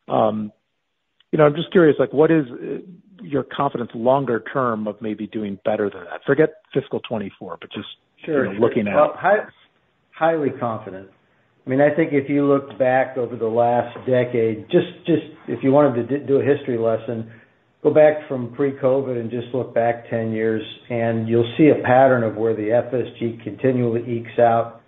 I'm just curious, what is your confidence longer term of maybe doing better than that? Forget fiscal 24, but just looking at well, highly confident. I mean, I think if you look back over the last decade, just if you wanted to do a history lesson, go back from pre-COVID and just look back 10 years, and you'll see a pattern of where the FSG continually ekes out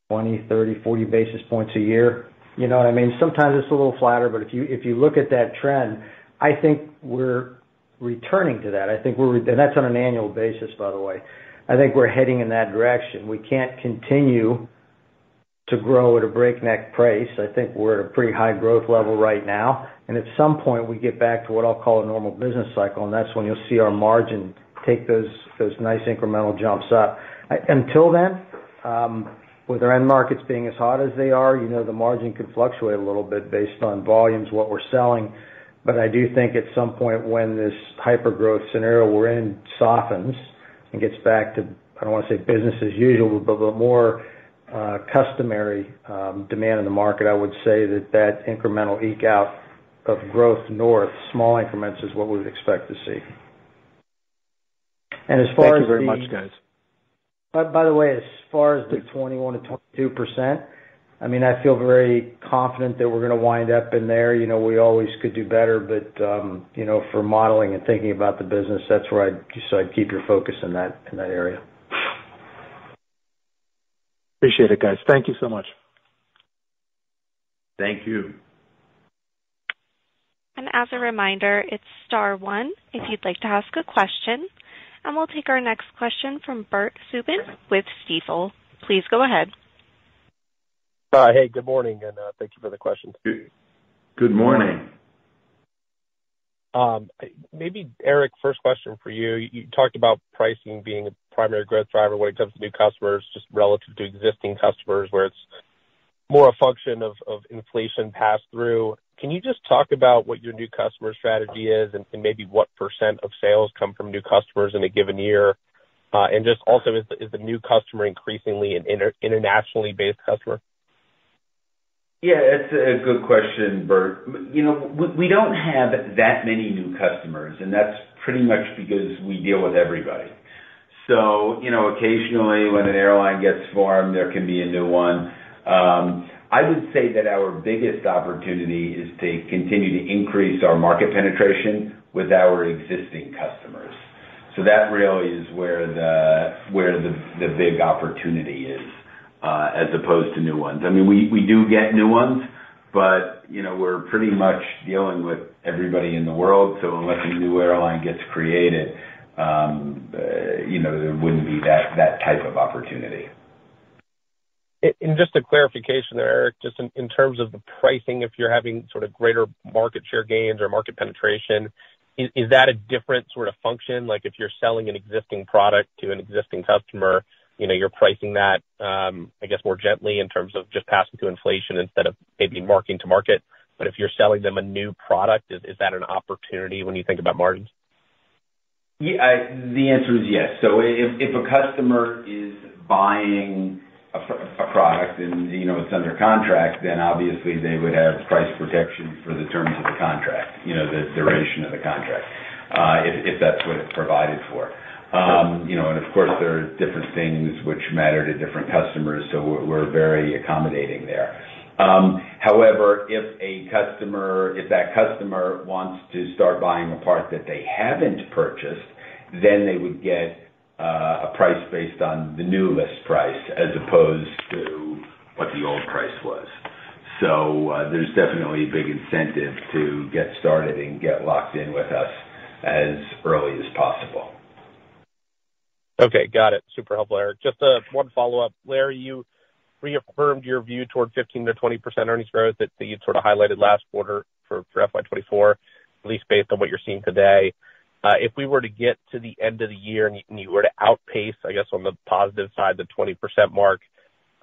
20, 30, 40 basis points a year. You know what I mean? Sometimes it's a little flatter, but if you look at that trend, I think we're returning to that. I think and that's on an annual basis, by the way. I think we're heading in that direction. We can't continue to grow at a breakneck pace. I think we're at a pretty high growth level right now, and at some point we get back to what I'll call a normal business cycle, and that's when you'll see our margin take those nice incremental jumps up. Until then, with our end markets being as hot as they are, you know, the margin could fluctuate a little bit based on volumes, what we're selling. But I do think at some point when this hyper-growth scenario we're in softens and gets back to, I don't want to say business as usual, but more customary demand in the market, I would say that incremental eke out of growth north, small increments, is what we would expect to see. And as far Thank you as very much, guys. By the way, as far as the 21 to 22%, I mean, I feel very confident that we're going to wind up in there. You know, we always could do better, but you know, for modeling and thinking about the business, that's where I'd keep your focus in that area. Appreciate it, guys. Thank you so much. Thank you. And as a reminder, it's star one if you'd like to ask a question. And we'll take our next question from Bert Subin with Stifel. Please go ahead. Hey, good morning, and thank you for the questions. Good morning. Maybe, Eric, first question for you. You talked about pricing being a primary growth driver when it comes to new customers, just relative to existing customers, where it's more a function of inflation pass through. Can you just talk about what your new customer strategy is and maybe what % of sales come from new customers in a given year? And just also, is the new customer increasingly an internationally based customer? Yeah, it's a good question, Bert. You know, we don't have that many new customers, and that's pretty much because we deal with everybody. So, you know, occasionally when an airline gets formed, there can be a new one. I would say that our biggest opportunity is to continue to increase our market penetration with our existing customers. So that really is where the big opportunity is, as opposed to new ones. I mean, we do get new ones, but, you know, we're pretty much dealing with everybody in the world. So unless a new airline gets created, you know, there wouldn't be that type of opportunity. And just a clarification there, Eric, just in terms of the pricing, if you're having sort of greater market share gains or market penetration, is that a different sort of function? Like if you're selling an existing product to an existing customer, you know, you're pricing that, I guess, more gently in terms of just passing through inflation instead of maybe marking to market. But if you're selling them a new product, is that an opportunity when you think about margins? Yeah, the answer is yes. So if a customer is buying a product and, you know, it's under contract, then obviously they would have price protection for the terms of the contract, you know, the duration of the contract, if that's what it's provided for. You know, and of course there are different things which matter to different customers, so we're very accommodating there. However, if that customer wants to start buying a part that they haven't purchased, then they would get a price based on the new list price as opposed to what the old price was. So there's definitely a big incentive to get started and get locked in with us as early as possible. Okay, got it. Super helpful, Eric. Just one follow-up. Larry, you reaffirmed your view toward 15 to 20% earnings growth that you'd sort of highlighted last quarter for FY24, at least based on what you're seeing today. If we were to get to the end of the year and you were to outpace, I guess, on the positive side, the 20% mark,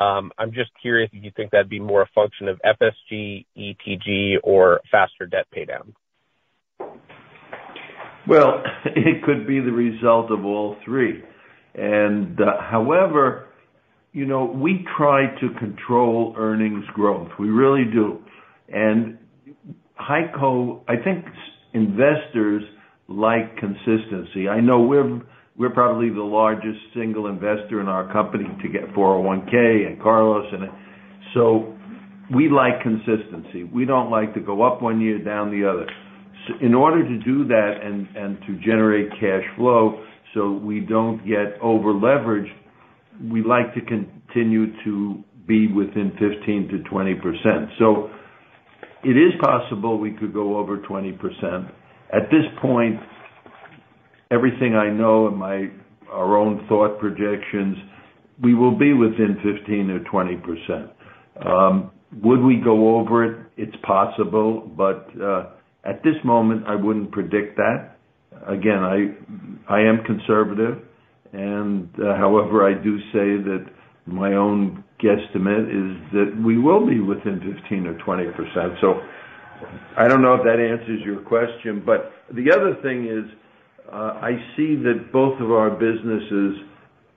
I'm just curious if you think that'd be more a function of FSG, ETG, or faster debt pay down. Well, it could be the result of all three. And however, you know, we try to control earnings growth. We really do. And Heico, I think investors like consistency. I know we're probably the largest single investor in our company to get 401k, and Carlos, and So we like consistency. We don't like to go up one year, down the other. So in order to do that and to generate cash flow so we don't get over-leveraged, we like to continue to be within 15 to 20%. So it is possible we could go over 20%. At this point, everything I know and our own thought projections, we will be within 15 or 20%. Would we go over it? It's possible, but at this moment, I wouldn't predict that. Again, I am conservative, and however, I do say that my own guesstimate is that we will be within 15 or 20%. So I don't know if that answers your question, but the other thing is I see that both of our businesses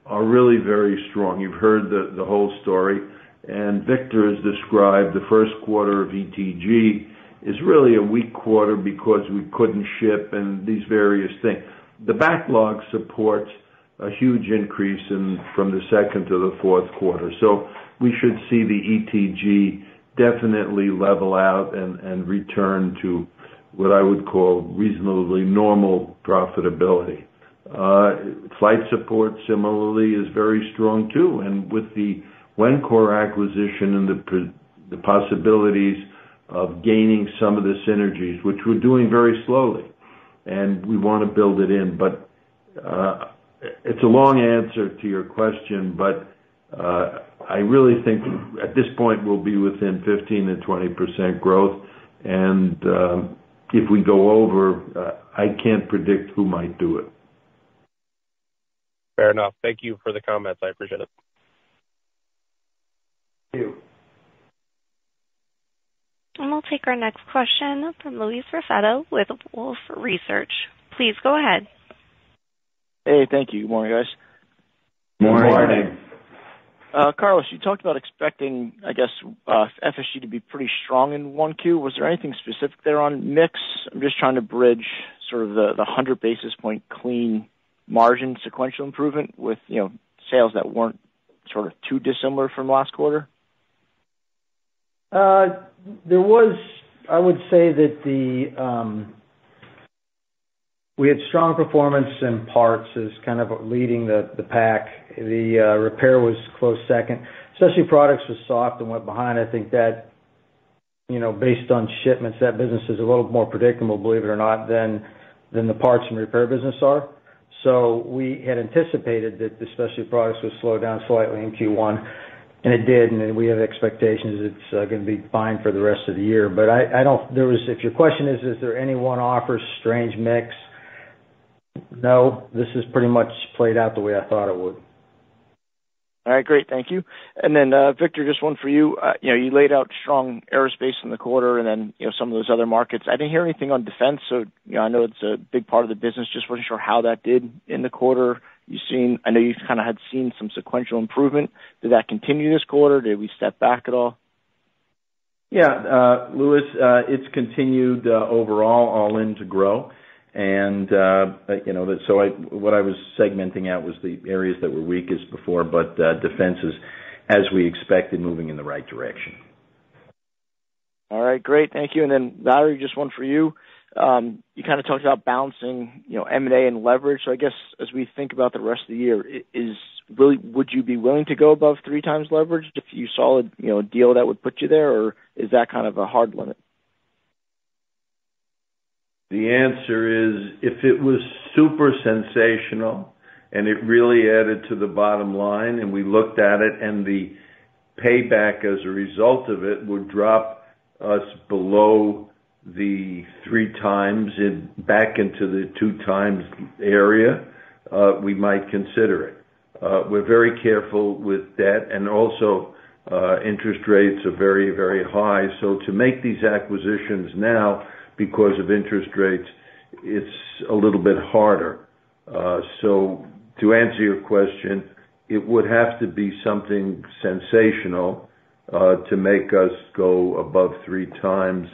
are really very strong. You've heard the whole story, and Victor has described the first quarter of ETG is really a weak quarter because we couldn't ship and these various things. The backlog supports a huge increase from the second to the fourth quarter. So we should see the ETG definitely level out and return to what I would call reasonably normal profitability. Flight support similarly is very strong too, and with the Wencor acquisition and the possibilities of gaining some of the synergies, which we're doing very slowly, and we want to build it in. But it's a long answer to your question, but I really think at this point we'll be within 15 and 20% growth, and if we go over, I can't predict who might do it. Fair enough. Thank you for the comments. I appreciate it. Thank you. And we'll take our next question from Louis Raffetto with Wolfe Research. Please go ahead. Hey, thank you. Good morning, guys. Morning. Carlos, you talked about expecting, I guess, FSG to be pretty strong in 1Q. Was there anything specific there on mix? I'm just trying to bridge sort of the 100 basis point clean margin sequential improvement with, sales that weren't sort of too dissimilar from last quarter. There was, I would say that we had strong performance in parts as kind of leading the pack. The repair was close second. Specialty products was soft and went behind. I think that, based on shipments, that business is a little more predictable, believe it or not, than the parts and repair business are. So we had anticipated that the specialty products would slow down slightly in Q1, and it did, and we have expectations it's going to be fine for the rest of the year. But if your question is there any one-off or strange mix? No, this is pretty much played out the way I thought it would. All right, great. Thank you. And then, Victor, just one for you. You laid out strong aerospace in the quarter and then, some of those other markets. I didn't hear anything on defense, so, I know it's a big part of the business. Just wasn't sure how that did in the quarter. I know you kind of had seen some sequential improvement. Did that continue this quarter? Did we step back at all? Yeah, Louis, it's continued overall all in to grow. And, what I was segmenting out was the areas that were weakest before, but defense is, as we expected, moving in the right direction. All right, great. Thank you. And then, Valerie, just one for you. You kind of talked about balancing, M&A and leverage. So I guess as we think about the rest of the year, would you be willing to go above 3 times leverage if you saw a deal that would put you there, or is that kind of a hard limit? The answer is, if it was super sensational and it really added to the bottom line and we looked at it and the payback as a result of it would drop us below the 3 times back into the 2 times area, we might consider it. We're very careful with debt, and also interest rates are very, very high. So to make these acquisitions now, because of interest rates, it's a little bit harder. So to answer your question, it would have to be something sensational to make us go above 3 times.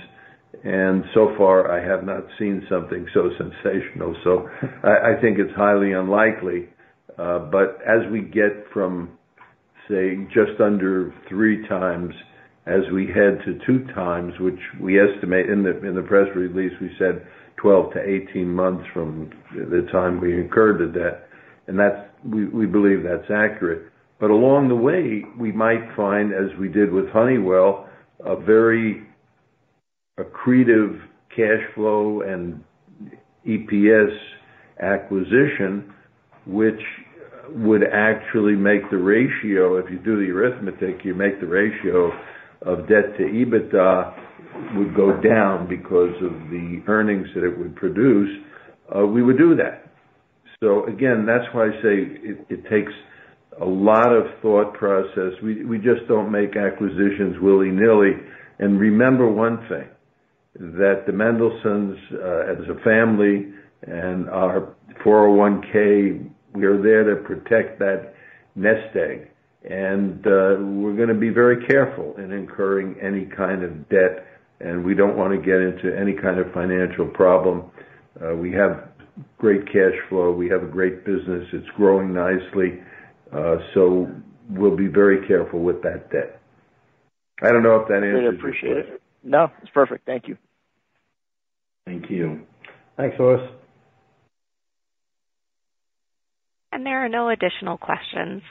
And so far, I have not seen something so sensational. So I think it's highly unlikely. But as we get from, say, just under 3 times as we head to 2 times, which we estimate in the press release, we said 12 to 18 months from the time we incurred the debt, and we believe that's accurate. But along the way, we might find, as we did with Honeywell, a very accretive cash flow and EPS acquisition, which would actually make the ratio, if you do the arithmetic, you make the ratio of debt to EBITDA would go down because of the earnings that it would produce. We would do that. So again, that's why I say it takes a lot of thought process. We just don't make acquisitions willy-nilly. And remember one thing, that the Mendelsons, as a family, and our 401k, we are there to protect that nest egg. And we're going to be very careful in incurring any kind of debt, and we don't want to get into any kind of financial problem. We have great cash flow. We have a great business. It's growing nicely. So we'll be very careful with that debt. I don't know if that answers Really appreciate it. No, it's perfect. Thank you. Thank you. Thanks, Louis. And there are no additional questions.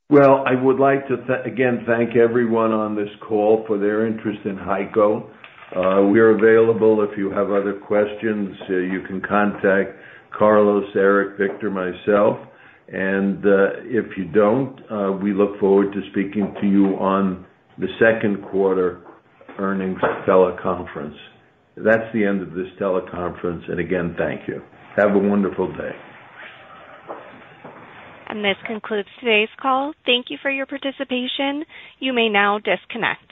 Well, I would like to again thank everyone on this call for their interest in Heico. We're available if you have other questions. You can contact Carlos, Eric, Victor, myself. And if you don't, we look forward to speaking to you on the second quarter earnings teleconference. That's the end of this teleconference. And again, thank you. Have a wonderful day. And this concludes today's call. Thank you for your participation. You may now disconnect.